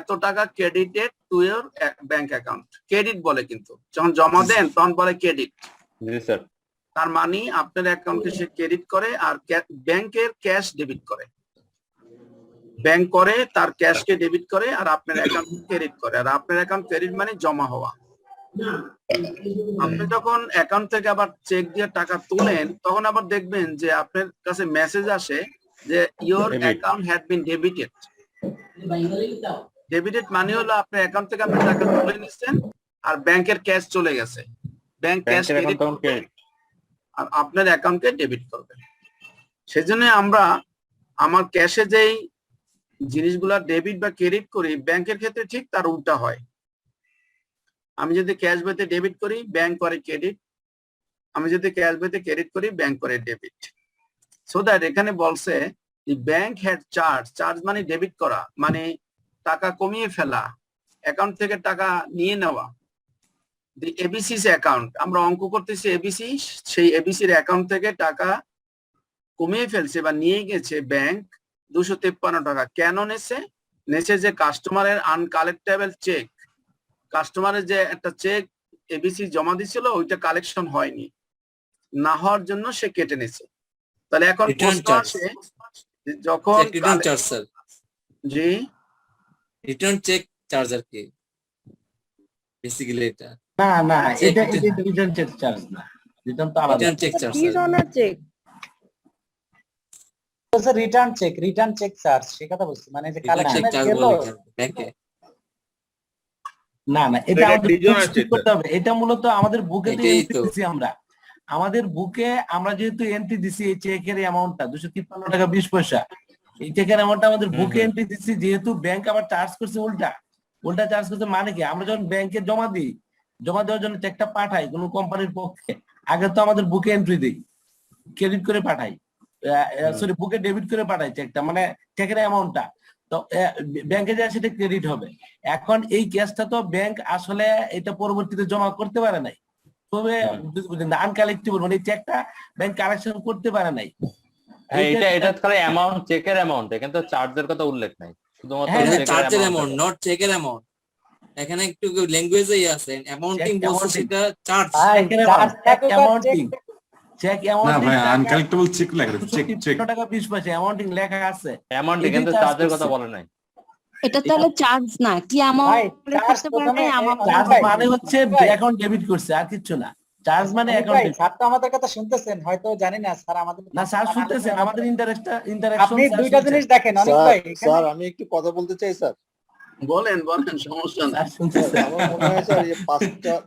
এত টাকা credited to your bank account. Credit বলে, কিন্তু যখন জমা দেন তখন বলে ক্রেডিট। জি স্যার। তার মানে আপনার অ্যাকাউন্টে সে ক্রেডিট করে আর ব্যাংকের ক্যাশ ডেবিট করে। ব্যাংক করে তার ক্যাশকে ডেবিট করে আর আপনার অ্যাকাউন্ট ক্রেডিট করে। আর আপনার অ্যাকাউন্ট ক্রেডিট মানে জমা হওয়া। আপনি যখন অ্যাকাউন্ট থেকে আবার চেক দিয়ে টাকা তুলেন তখন আবার দেখবেন যে আপনার কাছে মেসেজ আসে যে your account had been debited. Debited মানে হলো আপনার অ্যাকাউন্ট থেকে আপনি টাকা তুলে নিচ্ছেন আর ব্যাংকের ক্যাশ চলে গেছে, ব্যাংক ক্যাশ ক্রেডিট আর আপনার অ্যাকাউন্টকে ডেবিট করবে। সেজন্য আমরা আমার ক্যাশে যেই জিনিসগুলা ডেবিট বা ক্রেডিট করি, ব্যাংকের ক্ষেত্রে ঠিক তার উল্টা হয়। আমি যদি ক্যাশ বইতে ডেবিট করি, ব্যাংক করে ক্রেডিট। আমি যদি ক্যাশ বইতে ক্রেডিট করি, ব্যাংক করে ডেবিট। সো দ্যাট এখানে বলছে ব্যাংক হ্যাড চার্জ মানে ডেবিট করা, মানে টাকা কমিয়ে ফেলা, অ্যাকাউন্ট থেকে টাকা নিয়ে নেওয়া। দি এবিসিস অ্যাকাউন্ট, আমরা অঙ্ক করতেছি এবিসি, সেই এবিসির অ্যাকাউন্ট থেকে টাকা কমিয়ে ফেলছে বা নিয়ে গেছে ব্যাংক 253 টাকা। কেন নেছে যে কাস্টমারের আনকালেক্টেবল চেক, কাস্টমারের যে একটা চেক এবিসি জমা দিছিল ওইটা কালেকশন হয়নি, না হওয়ার জন্য সে কেটে নিছে। তাহলে এখন রিটার্ন প্রশ্ন চার্জ, আসে যে যখন চেক রিটার্ন চার্জ স্যার, জি রিটার্ন চেক চার্জ আর কি বেসিক্যালি এটা। না না, Check এটা return. রিটার্ন চেক চার্জ না, রিটার্ন তো আলাদা। Return check charge sir, return check charge সে কথা বলছি, মানে যে রিটার্ন চেক কালেকশনে চার্জ গেল। বলে ব্যাংকে। না না, এটা এটা আমাদের regional ঠিক check করতে হবে। এটা মূলত আমাদের বুকে তো এটাই এন্ট্রি তো। দিছি আমরা, আমাদের বুকে আমরা যেহেতু এন্ট্রি দিছি এই চেকের অ্যামাউন্টটা 253 টাকা 20 পয়সা, এই চেকের অ্যামাউন্টটা আমাদের বুকে এন্ট্রি দিচ্ছি, যেহেতু ব্যাংক আবার চার্জ করছে উল্টা চার্জ করছে। মানে কি, আমরা যখন ব্যাংকে জমা দিই, জমা দেওয়ার জন্য চেকটা পাঠাই কোনো কোম্পানির পক্ষে, আগে তো আমাদের বুকে এন্ট্রি দিই, ক্রেডিট করে পাঠাই, সরি বুকে ডেবিট করে পাঠাই চেকটা, মানে চেকের অ্যামাউন্টটা। তো ব্যাংকে যায় সেটা ক্রেডিট হবে। এখন এই কেসটা তো ব্যাংক আসলে এটা পরবর্তীতে জমা করতে পারে নাই, তবে আনকালেক্টেবল, মানে এই চেকটা ব্যাংক কালেকশন করতে পারে নাই। এটা খালি অ্যামাউন্ট, চেকের অ্যামাউন্ট, এখানে তো চার্জের কথা উল্লেখ নাই, শুধুমাত্র হ্যাঁ, চেকের চার্জের অ্যামাউন্ট। অ্যামাউন্ট, নট চেকের অ্যামাউন্ট। এখানে একটু ল্যাঙ্গুয়েজেই আছে, অ্যামাউন্টিং Check বলছে, amounting. সেটা চার্জ। অ্যামাউন্টিং, চেক না অ্যামাউন্টিং ভাই, আনকালেক্টেবল চেক লেখা আছে, চেক চেক। 253 টাকা 20 পয়সা অ্যামাউন্টিং লেখা আছে, অ্যামাউন্ট এটাই কিন্তু charge চার্জের কথা করছে। বলে নাই। এটা তাহলে চার্জ না, কি ভাই, অ্যামাউন্ট charge করতে পারে প্রথমে অ্যামাউন্ট। চার্জ ভাই, মানে হচ্ছে ভাই। অ্যাকাউন্ট ডেবিট করছে, আর কিছু না। চার্জ মানে অনিক অ্যাকাউন্ট ভাই, স্যার তো আমাদের কথা শুনতেছেন, হয়তো জানি না স্যার আমাদের না, স্যার শুনতেছেন আমাদের ইন্টারাকশন। আপনি দুইটা জিনিস দেখেন অনিক স্যার ভাই, স্যার আমি একটু কথা বলতে চাই স্যার। বলেন সমস্যা না। স্যার শুনতেছেন। আমার মনে হয় স্যার এই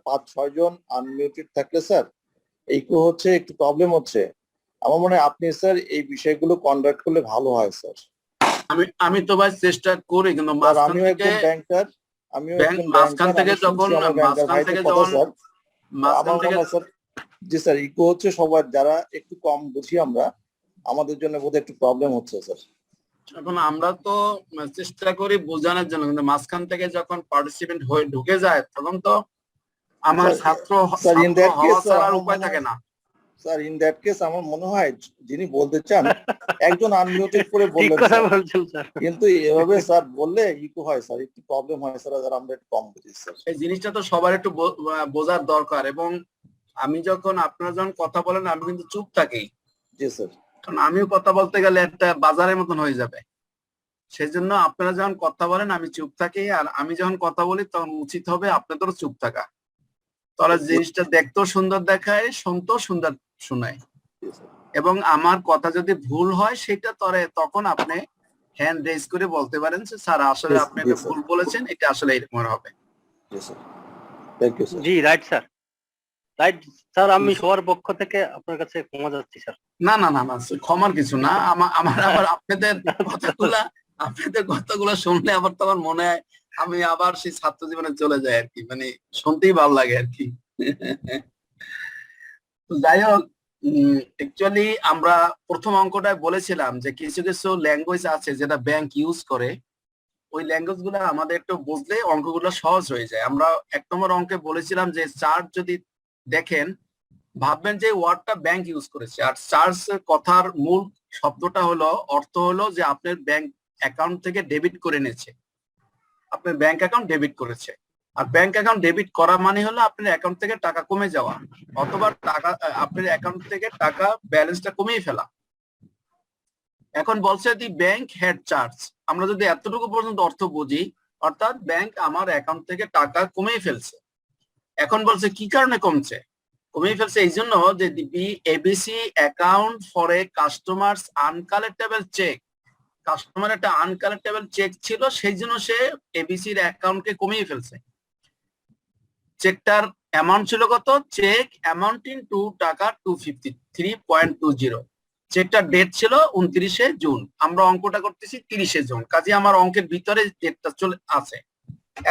5-6 জন আনমিউটেড থাকলে স্যার এইগুলো হচ্ছে একটু প্রবলেম হচ্ছে। আমার মনে হয় আপনি স্যার এই বিষয়গুলো কন্ডাক্ট করলে ভালো হয় স্যার। আমি তো ভাই চেষ্টা করি, কিন্তু স্যার মাঝখান আমিও থেকে একজন ব্যাংকার, মাঝখান থেকে যখন আমার মনে হয় স্যার জি স্যার ইকো হচ্ছে সবার, যারা একটু কম বুঝি আমরা, আমাদের জন্য বোধহয় একটু প্রবলেম হচ্ছে স্যার। এখন আমরা তো চেষ্টা করি বোঝানোর জন্য, কিন্তু মাঝখান থেকে যখন পার্টিসিপেন্ট হয়ে ঢুকে যায় তখন তো আমার ছাত্র হওয়া ছাড়া আর উপায় থাকে না। স্যার ইন দ্যাট কেস আমার মনে হয় যিনি বলতে চান একজন আনমিউটেড করে বললেন স্যার, কিন্তু এভাবে স্যার বললে ইকো হয় স্যার, একটু প্রবলেম হয় স্যার, যারা আমরা একটু কম বুঝি স্যার। এই জিনিসটা তো সবার একটু বোঝার দরকার। এবং আমি যখন আপনারা যখন কথা বলেন আমি কিন্তু চুপ থাকি, জি স্যার, কারণ আমিও কথা বলতে গেলে একটা বাজারের মতন হয়ে যাবে। সেজন্য আপনারা যখন কথা বলেন আমি চুপ থাকি, আর আমি যখন কথা বলি তখন উচিত হবে আপনাদেরও চুপ থাকা। তাহলে জিনিসটা দেখতেও সুন্দর দেখায়, শুনতেও সুন্দর শোনায়। এবং আমার কথা যদি ভুল হয় সেটা তখন আপনি হ্যান্ড রেজ করে বলতে পারেন যে স্যার আসলে আপনি এটা ভুল বলেছেন, এটা আসলে এরকম হবে। জি রাইট স্যার, রাইট স্যার, আমি সবার পক্ষ থেকে আপনার কাছে ক্ষমা যাচ্ছি স্যার। না না না না, ক্ষমার কিছু না। আমার আবার আপনাদের কথাগুলা শুনলে আবার তো আমার মনে হয় আমি আবার সেই ছাত্র জীবনে চলে যাই আর কি, মানে শুনতেই ভালো লাগে আর কি। যাই হোক, অ্যাকচুয়ালি আমরা প্রথম অঙ্কটায় বলেছিলাম যে কিছু কিছু ল্যাঙ্গুয়েজ আছে যেটা ব্যাংক ইউজ করে, ওই ল্যাঙ্গুয়েজ গুলো আমাদের একটু বুঝলে অঙ্কগুলো সহজ হয়ে যায়। আমরা 1 নম্বর অঙ্কে বলেছিলাম যে চার্জ যদি দেখেন ভাববেন যে ওয়ার্ডটা ব্যাংক ইউজ করেছে, আর চার্জ কথার মূল শব্দটা হলো, অর্থ হলো যে আপনার ব্যাংক অ্যাকাউন্ট থেকে ডেবিট করে নিয়েছে, আপনার ব্যাংক অ্যাকাউন্ট ডেবিট করেছে। আর ব্যাংক অ্যাকাউন্ট ডেবিট করা মানে হলো আপনার অ্যাকাউন্ট থেকে টাকা কমে যাওয়া, অথবা টাকা আপনার অ্যাকাউন্ট থেকে টাকা ব্যালেন্সটা কমিয়ে ফেলা। এখন বলছে দি ব্যাংক হ্যাড চার্জ, আমরা যদি এতটুকু পর্যন্ত অর্থ বুঝি, অর্থাৎ ব্যাংক আমার অ্যাকাউন্ট থেকে টাকা কমিয়ে ফেলছে। এখন বলছে কি কারণে কমিয়ে ফেলছে, এই জন্য যে ABC account for a customers uncollectible cheque, customer একটা আনকালেক্টেবল চেক ছিল, সেই জন্য সে এবিসির অ্যাকাউন্টকে কমিয়ে ফেলছে। চেকটার অ্যামাউন্ট ছিল কত, চেক অ্যামাউন্টিং টু টাকা 253.20, চেকটার ডেট ছিল 29শে জুন, আমরা অঙ্কটা করতেছি 30শে জুন, কাজে আমার অঙ্কের ভিতরে ডেটটা চলে আছে।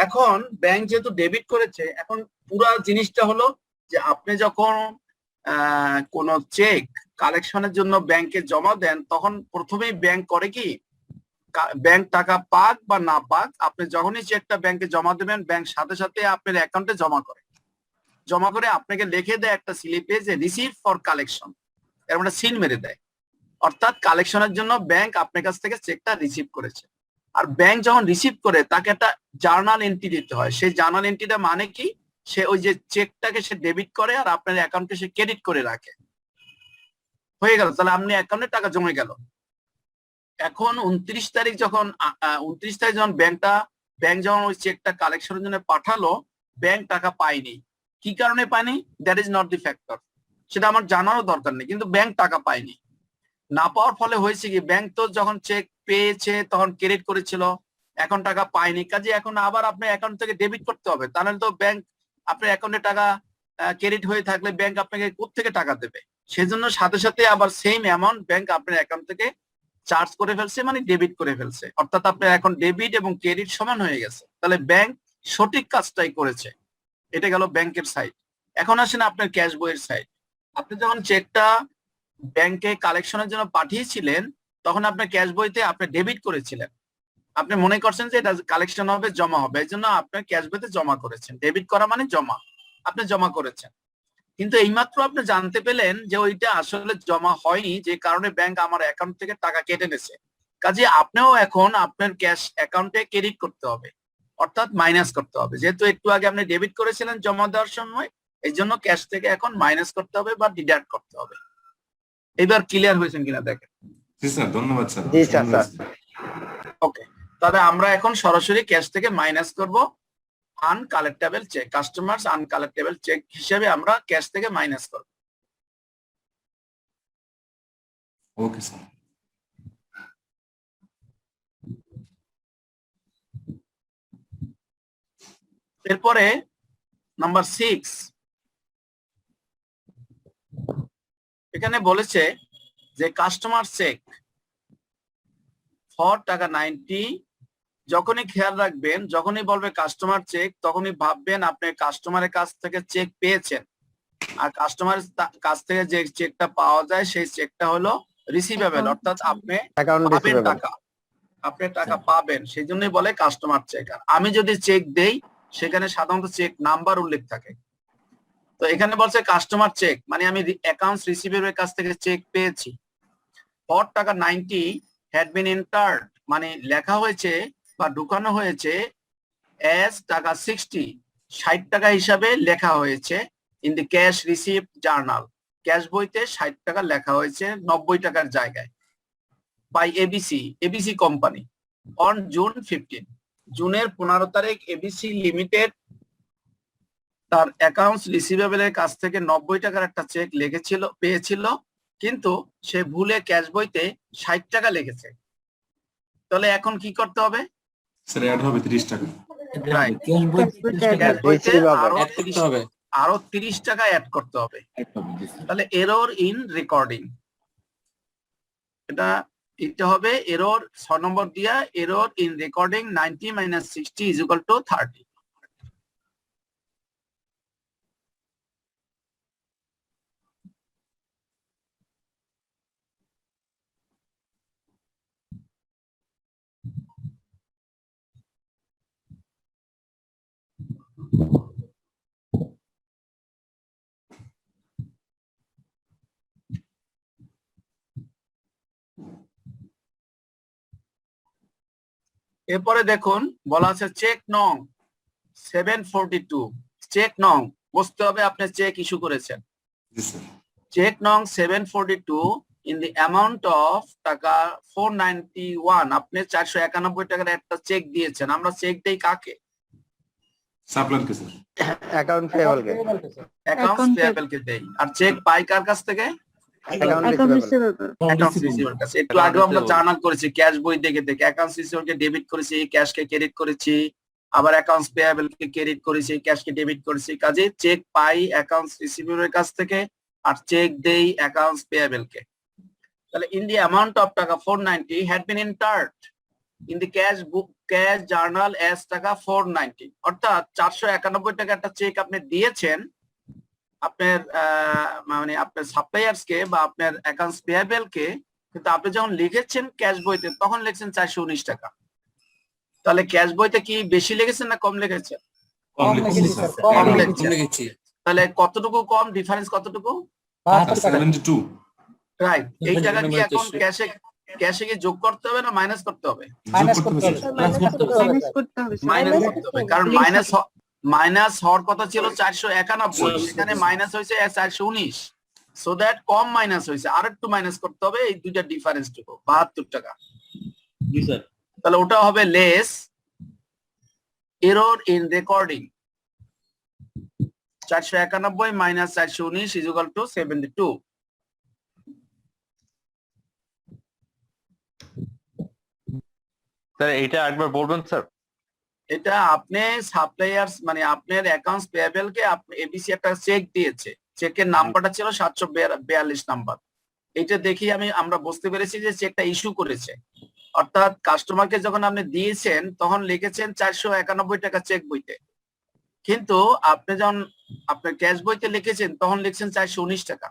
এখন ব্যাংক যেহেতু ডেবিট করেছে, এখন পুরো জিনিসটা হলো যে আপনি যখন কোন চেক কালেকশনের জন্য ব্যাংকে জমা দেন, তখন প্রথমেই ব্যাংক করে কি, ব্যাংক টাকা পাক বা না পাক, আপনি যখনই চেকটা ব্যাংকে জমা দেবেন ব্যাংক সাথে সাথে আপনার অ্যাকাউন্টে জমা করে। জমা করে আপনাকে লিখে দেয় একটা স্লিপে যে রিসিভ ফর কালেকশন, এর মানে সিল মেরে দেয়, অর্থাৎ কালেকশনের জন্য ব্যাংক আপনার কাছ থেকে চেকটা রিসিভ করেছে। আর ব্যাংক যখন রিসিভ করে তাকে একটা জার্নাল এন্ট্রি দিতে হয়। সেই জার্নাল এন্ট্রিটা মানে কি, সে ওই যে চেকটাকে সে ডেবিট করে আর আপনার অ্যাকাউন্টে সে ক্রেডিট করে রাখে। হয়ে গেল, তাহলে আপনি অ্যাকাউন্টে টাকা জমে গেল। এখন 29 তারিখ যখন ব্যাংক যখন ওই চেকটা কালেকশনের জন্য পাঠালো, ব্যাংক টাকা পায়নি। কি কারণে পায়নি, that is not the factor, সেটা আমার জানারও দরকার নেই, কিন্তু ব্যাংক টাকা পায়নি। না পাওয়ার ফলে হয়েছে কি, ব্যাংক তো যখন চেক পেয়েছে তখন ক্রেডিট করেছিল, এখন টাকা পায়নি, কাজে এখন আবার আপনার অ্যাকাউন্ট থেকে ডেবিট করতে হবে। তাহলে তো ব্যাংক আপনার অ্যাকাউন্টে টাকা ক্রেডিট হয়ে থাকলে ব্যাংক আপনাকে কোত্থেকে টাকা দেবে? সেজন্য সাথে সাথে আবার সেম অ্যামাউন্ট ব্যাংক আপনার অ্যাকাউন্ট থেকে চার্জ করে ফেলছে, মানে ডেবিট করে ফেলছে, অর্থাৎ আপনার এখন ডেবিট এবং ক্রেডিট সমান হয়ে গেছে। তাহলে ব্যাংক সঠিক কাজটাই করেছে। এটা গেল ব্যাংকের সাইড। এখন আসেন আপনার ক্যাশ বইয়ের সাইড। আপনি যখন চেকটা ব্যাংকে কালেকশনের জন্য পাঠিয়েছিলেন, তখন আপনার ক্যাশ বইতে আপনি ডেবিট করেছিলেন। আপনি মনে করছেন যে এটা কালেকশন হবে, জমা হবে, এই জন্য আপনার ক্যাশ বইতে জমা করেছেন। ডেবিট করা মানে জমা, আপনি জমা করেছেন। কিন্তু এইমাত্র আপনি জানতে পেলেন যে ওইটা আসলে জমা হয়নি, যে কারণে ব্যাংক আমার অ্যাকাউন্ট থেকে টাকা কেটে নিয়েছে। কাজে আপনিও এখন আপনার ক্যাশ অ্যাকাউন্টে ক্রেডিট করতে হবে, অর্থাৎ মাইনাস করতে হবে। যেহেতু একটু আগে আপনি ডেবিট করেছিলেন জমা দেওয়ার সময়, এই জন্য ক্যাশ থেকে এখন মাইনাস করতে হবে বা ডিডাক্ট করতে হবে। এবার ক্লিয়ার হয়েছেন কিনা দেখেন। জি স্যার, ধন্যবাদ স্যার। জি স্যার। ওকে, তাহলে আমরা এখন সরাসরি ক্যাশ থেকে মাইনাস করব uncollectible cheque, customers uncollectible cheque হিসেবে আমরা ক্যাশ থেকে মাইনাস করব। Okay sir. এরপরে নাম্বার 6, এখানে বলেছে যে কাস্টমার চেক ফর টাকা 90। যখনই খেয়াল রাখবেন, যখনই বলবে কাস্টমার চেক, তখনই ভাববেন আপনি কাস্টমারের কাছ থেকে চেক পেয়েছেন। আর কাস্টমারের কাছ থেকে যে চেকটা পাওয়া যায় সেই চেকটা হলো রিসিভেবল, অর্থাৎ আপনি পাবেন টাকা, আপনি টাকা পাবেন, সেই জন্যই বলে কাস্টমার চেক। আর আমি যদি চেক দেই, সেখানে সাধারণত চেক নাম্বার উল্লেখ থাকে। তো এখানে বলছে কাস্টমার চেক, মানে আমি অ্যাকাউন্টস রিসিভেবলের কাছ থেকে চেক পেয়েছি। ফর টাকা 90 হ্যাড বিন এন্টার্ড, মানে লেখা হয়েছে বা ঢুকানো হয়েছে এস টাকা 60 টাকা হিসাবে লেখা হয়েছে in the cash receipt journal. Cash বইতে 60 টাকা লেখা হয়েছে 90 টাকার জায়গায়, by ABC company on June 15, জুনের 15 তারিখ এবিসি লিমিটেড তার অ্যাকাউন্টস রিসিভেবলের কাছ থেকে 90 টাকার একটা চেক পেয়েছিল, কিন্তু সে ভুলে ক্যাশ বইতে 60 টাকা লিখেছে। তাহলে এখন কি করতে হবে? স্যার অ্যাড হবে 30 টাকা। আরো 30 টাকা অ্যাড করতে হবে। তাহলে এরর ইন রেকর্ডিং, এটা হবে এরর 6 নম্বর দিয়া, এরর ইন রেকর্ডিং 90 - 60 = 30। এরপরে দেখুন বলা আছে চেক নং 742, চেক নং বুঝতে হবে আপনি চেক ইস্যু করেছেন। চেক নং 742 ইন দি অ্যামাউন্ট অফ টাকা 491, আপনি 491 টাকার একটা চেক দিয়েছেন। আমরা চেক দেই কাকে? সাপ্লায়ারকে স্যার, অ্যাকাউন্ট পেয়েবলকে, অ্যাকাউন্টস পেয়েবলকে দেই। আর চেক পাই কার কাছ থেকে? একটু আগে আমরা জানা করেছি ক্যাশ বই দেখে অ্যাকাউন্টস রিসিভেবলকে ডেবিট করেছি, ক্যাশকে ক্রেডিট করেছি, আবার অ্যাকাউন্টস পেয়েবলকে ক্রেডিট করেছি, ক্যাশকে ডেবিট করেছি। কাজে চেক পাই অ্যাকাউন্টস রিসিভেবলের কাছ থেকে আর চেক দেই অ্যাকাউন্টস পেয়েবলকে। তাহলে ইন দি অ্যামাউন্ট অফ টাকা 490 had been entered in the cash book cash journal S টাকা 490, অর্থাৎ 491 টাকা একটা চেক আপনি দিয়েছেন আপনার মানে আপনার সাপ্লায়ার্স কে বা আপনার অ্যাকাউন্টস পেয়েবল কে, কিন্তু আপনি যখন লিখেছেন ক্যাশ বইতে তখন লিখছেন 419 টাকা। তাহলে ক্যাশ বইতে কি বেশি লিখেছেন না কম লিখেছেন? কম লিখেছি। তাহলে কতটুকু কম, ডিফারেন্স কতটুকু? 72 রাইট। এই টাকা কি এখন ক্যাশে কি যোগ করতে হবে না মাইনাস করতে হবে? মাইনাস করতে হবে মাইনাস করতে হবে, কারণ মাইনাস হওয়ার কথা ছিল 491, সেখানে মাইনাস হয়েছে 419, সো দ্যাট কম মাইনাস হয়েছে, আর একটু মাইনাস করতে হবে এই দুইটা ডিফারেন্স টুকু 72 টাকা। তাহলে ওটা হবে less error in recording, 491 minus 419 is equal to 72। Sir এটা একবার বলবেন স্যার। এটা আপনি সাপ্লায়ার্স মানে আপনার অ্যাকাউন্টস পেয়েবল কে এবিসি একটা চেক দিয়েছে, চেকের নাম্বারটা ছিল 742 নাম্বার। এটা দেখি আমরা বুঝতে পেরেছি যে চেকটা ইস্যু করেছে, অর্থাৎ কাস্টমারকে যখন আপনি দিয়েছেন তখন লিখেছেন 491 টাকা চেক বইতে, কিন্তু আপনি যখন আপনার ক্যাশ বইতে লিখেছেন তখন লিখছেন 419 টাকা।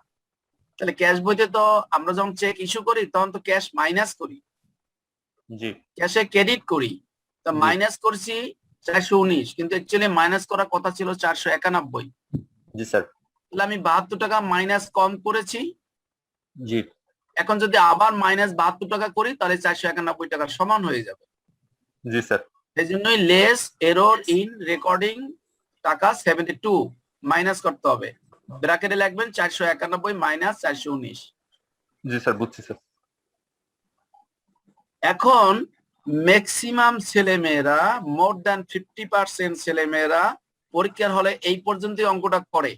তাহলে ক্যাশ বইতে তো আমরা যখন চেক ইস্যু করি তখন তো ক্যাশ মাইনাস করি, জি ক্যাশে ক্রেডিট করি, তা মাইনাস করছি 419, কিন্তু অ্যাকচুয়ালি মাইনাস করার কথা ছিল 491। জি স্যার। তাহলে আমি 72 টাকা মাইনাস কম করেছি। জি। এখন যদি আবার মাইনাস 72 টাকা করি তাহলে 491 টাকার সমান হয়ে যাবে। জি স্যার। এই জন্যই লেস এরর ইন রেকর্ডিং টাকা 72 মাইনাস করতে হবে, ব্র্যাকেটে লিখবেন 491 মাইনাস 419। জি স্যার, বুঝছি স্যার। এখন ম্যাক্সিমাম ছেলেমেয়েরা, মোর দ্যান 50% ছেলেমেয়েরা পরীক্ষার হলে এই পর্যন্তই অঙ্কটা করে,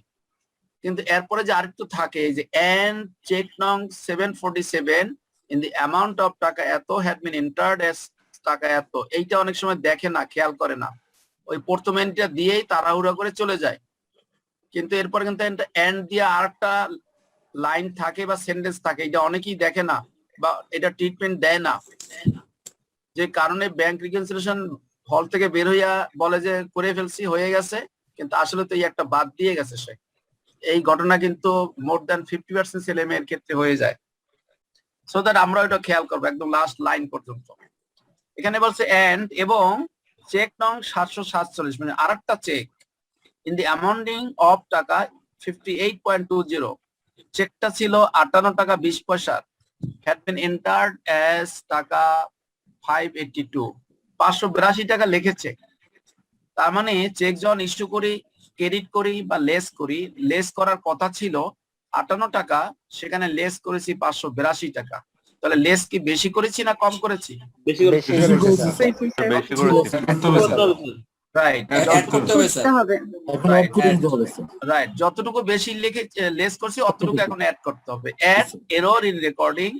কিন্তু এরপরে যে আরেকটু থাকে এই যে এন্ড চেক নং 747 ইন দি অ্যামাউন্ট অফ টাকা এত হ্যাড বিন এন্টার্ড এস টাকা এত, এইটা অনেক সময় দেখে না, খেয়াল করে না, ওই প্রথমেটা দিয়েই তাড়াহুড়া করে চলে যায়। কিন্তু এরপরে কিন্তু এন্ড দিয়ে আরেকটা লাইন থাকে বা সেন্টেন্স থাকে, এটা অনেকেই দেখে না বা এটা ট্রিটমেন্ট দেয় না, যে কারণে ব্যাংক রিকনসিলিয়েশন হল থেকে বের হইয়া বলে যে করে ফেলছি, হয়ে গেছে, কিন্তু আসলে তো এই একটা বাদ দিয়ে গেছে সে। এই ঘটনা কিন্তু মোর দ্যান 50% ছেলে মেয়ের ক্ষেত্রে হয়ে যায়, সো দ্যাট আমরা এটা খেয়াল করবো একদম লাস্ট লাইন পর্যন্ত। এখানে বলছে এন্ড এবং চেক নং 747 মানে আরেকটা cheque in the amounting of টাকা 58.20, চেকটা ছিল 58 টাকা 20 পয়সা, হ্যাড বিন এন্টার্ড অ্যাজ টাকা 582, 582 টাকা লিখেছে। তার মানে চেক যখন ইস্যু করি, ক্রেডিট করি বা লেস করি, লেস করার কথা ছিল 58 টাকা, সেখানে লেস করেছি 582 টাকা। তাহলে লেস কি বেশি করেছি না কম করেছি? বেশি করেছি। রাইট, রাইট, যতটুকু বেশি লিখে লেস করছি অতটুকু এখন অ্যাড করতে হবে। Add error in recording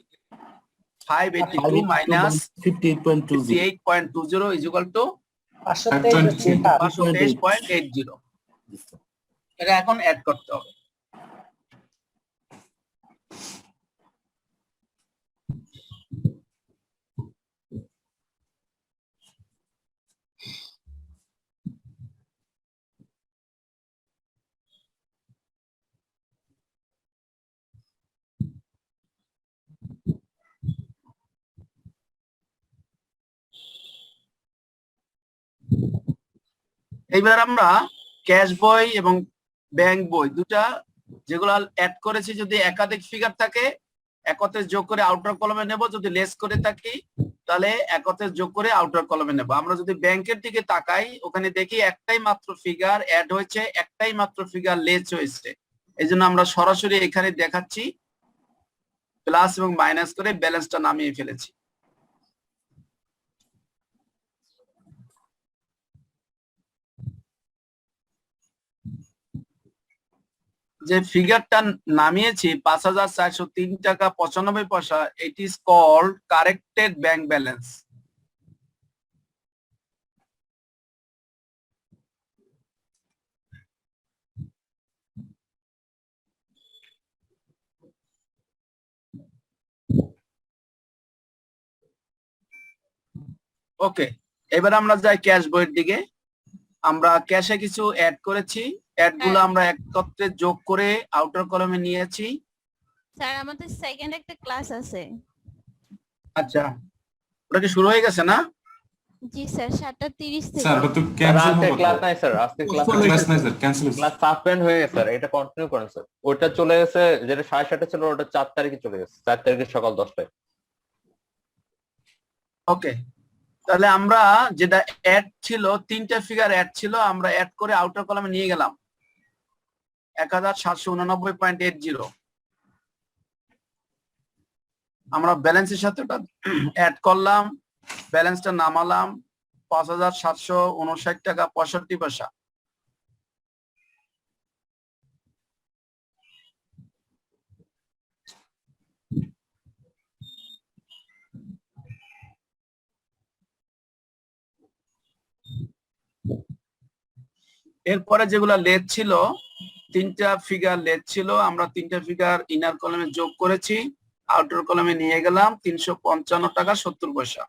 582 minus 58.20 is equal to 523.80, এটা এখন অ্যাড করতে হবে। এইবার আমরা ক্যাশ বই এবং ব্যাংক বই দুটা যেগুলো অ্যাড করেছি, যদি একাধিক ফিগার থাকে একত্রে যোগ করে আউটার কলমে নেব, যদি লেস করে থাকি তাহলে একত্রে যোগ করে আউটার কলমে নেব। আমরা যদি ব্যাংকের দিকে তাকাই ওখানে দেখি একটাই মাত্র ফিগার অ্যাড হয়েছে, একটাই মাত্র ফিগার লেস হয়েছে, এই জন্য আমরা সরাসরি এখানে দেখাচ্ছি প্লাস এবং মাইনাস করে ব্যালেন্সটা নামিয়ে ফেলেছি। যে ফিগারটা নামিয়েছি 5,403 টাকা 95 পয়সা, it is called corrected bank balance. Okay, এবার আমরা যাই ক্যাশ বইয়ের দিকে। আমরা ক্যাশে কিছু অ্যাড করেছি, অ্যাড গুলো আমরা একত্রে যোগ করে আউটার কলামে নিয়েছি। স্যার আমাদের সেকেন্ড একটা ক্লাস আছে। আচ্ছা, ওটা কি শুরু হয়ে গেছে না? জি স্যার 7:30 থেকে। স্যার ওটা তো স্যার ক্যান্সেল আজকে হবে ক্লাস নাই স্যার, আজকে ক্লাস ক্লাস নাই স্যার, ক্যান্সেল ক্লাস সাসপেন্ড হয়ে গেছে স্যার, এটা কন্টিনিউ করেন স্যার। ওটা চলে গেছে, যেটা 7:30 ছিল ওটা 4 তারিখে চলে গেছে, 4 তারিখে সকাল 10টায়। ওকে, তাহলে আমরা যেটা অ্যাড ছিল, 3টা ফিগার অ্যাড ছিল, আমরা অ্যাড করে আউটার কলামে নিয়ে গেলাম 1789.80। আমরা ব্যালেন্সের সাথে ওটা অ্যাড করলাম, ব্যালেন্সটা নামালাম 5,759 টাকা 65 পয়সা। এরপরে যেগুলা লেট ছিল, 3টা ফিগার লেট ছিল, আমরা 3টা ফিগার ইনার কলামে যোগ করেছি, আউটার কলামে নিয়ে গেলাম 355 টাকা 70 পয়সা।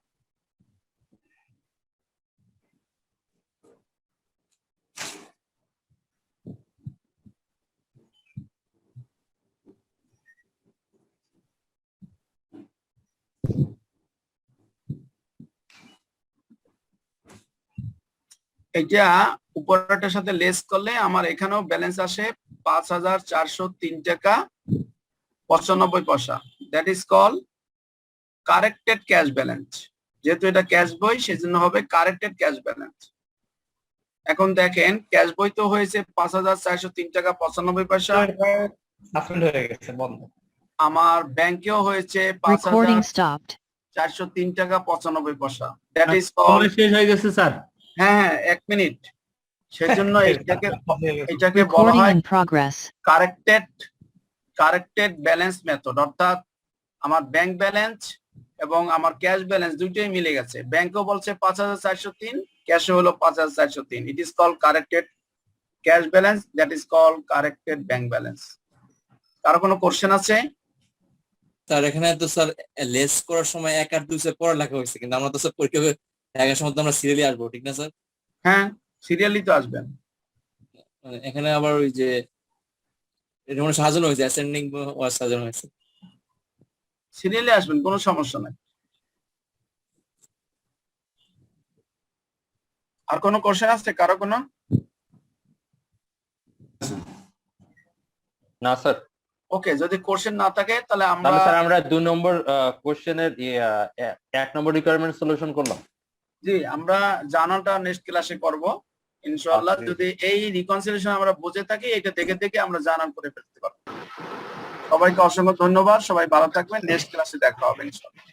এটা উপরটার সাথে লেস করলে আমার এখানেও ব্যালেন্স আসে 5,403 টাকা 95 পয়সা। That is call corrected cash balance. যেহেতু এটা ক্যাশ বই, সেজন্য হবে কারেক্টেড ক্যাশ ব্যালেন্স। এখন দেখেন ক্যাশ বই তো হয়েছে 5,403 টাকা 95 পয়সা, সাসপেন্ড হয়ে গেছে, বন্ধ। আমার ব্যাংকেও হয়েছে 5,403 টাকা 95 পয়সা। দ্যাট ইজ কল শেষ হয়ে গেছে স্যার। হ্যাঁ 1 মিনিট। সেজন্য এটাকে বলা হয় কারেক্টেড ব্যালেন্স মেথড। অর্থাৎ আমার ব্যাংক ব্যালেন্স এবং আমার ক্যাশ ব্যালেন্স দুইটাই মিলে গেছে। ব্যাংকও বলছে 5,403, ক্যাশে হলো 5,403। It is call corrected cash balance, that is call corrected bank balance. কারো কোনো কোশ্চেন আছে? স্যার এখানে তো স্যার লেস করার সময় 1 আর 2 স্যার পড়া লেখা হয়েছে, কিন্তু আমরা তো স্যার পরীক্ষা দেখার সময় তো আমরা সিরিয়ালি আসবো, ঠিক না স্যার? হ্যাঁ সিরিয়ালি তো আসবেন। মানে এখানে আবার ওই যে এটা মানে সাজানো হয়েছে, অ্যাসেন্ডিং ওয়ার সাজানো হয়েছে। সিরিয়ালি আসবেন, কোনো সমস্যা নাই। আর কোনো কোশ্চেন আছে কারো কোনো? না স্যার। ওকে, যদি কোশ্চেন না থাকে তাহলে তাহলে স্যার আমরা 2 নম্বর কোশ্চেনের 1 নম্বর রিকোয়ারমেন্ট সলিউশন করলাম। জি, আমরা জানাটা নেক্সট ক্লাসে করব ইনশাআল্লাহ। যদি এই রিকনসিলিয়েশন আমরা বুঝে থাকি, এটা দেখে দেখে আমরা জানান করে ফেলতে পারবো। সবাইকে অসংখ্য ধন্যবাদ, সবাই ভালো থাকবেন, নেক্সট ক্লাসে দেখা হবে ইনশাআল্লাহ।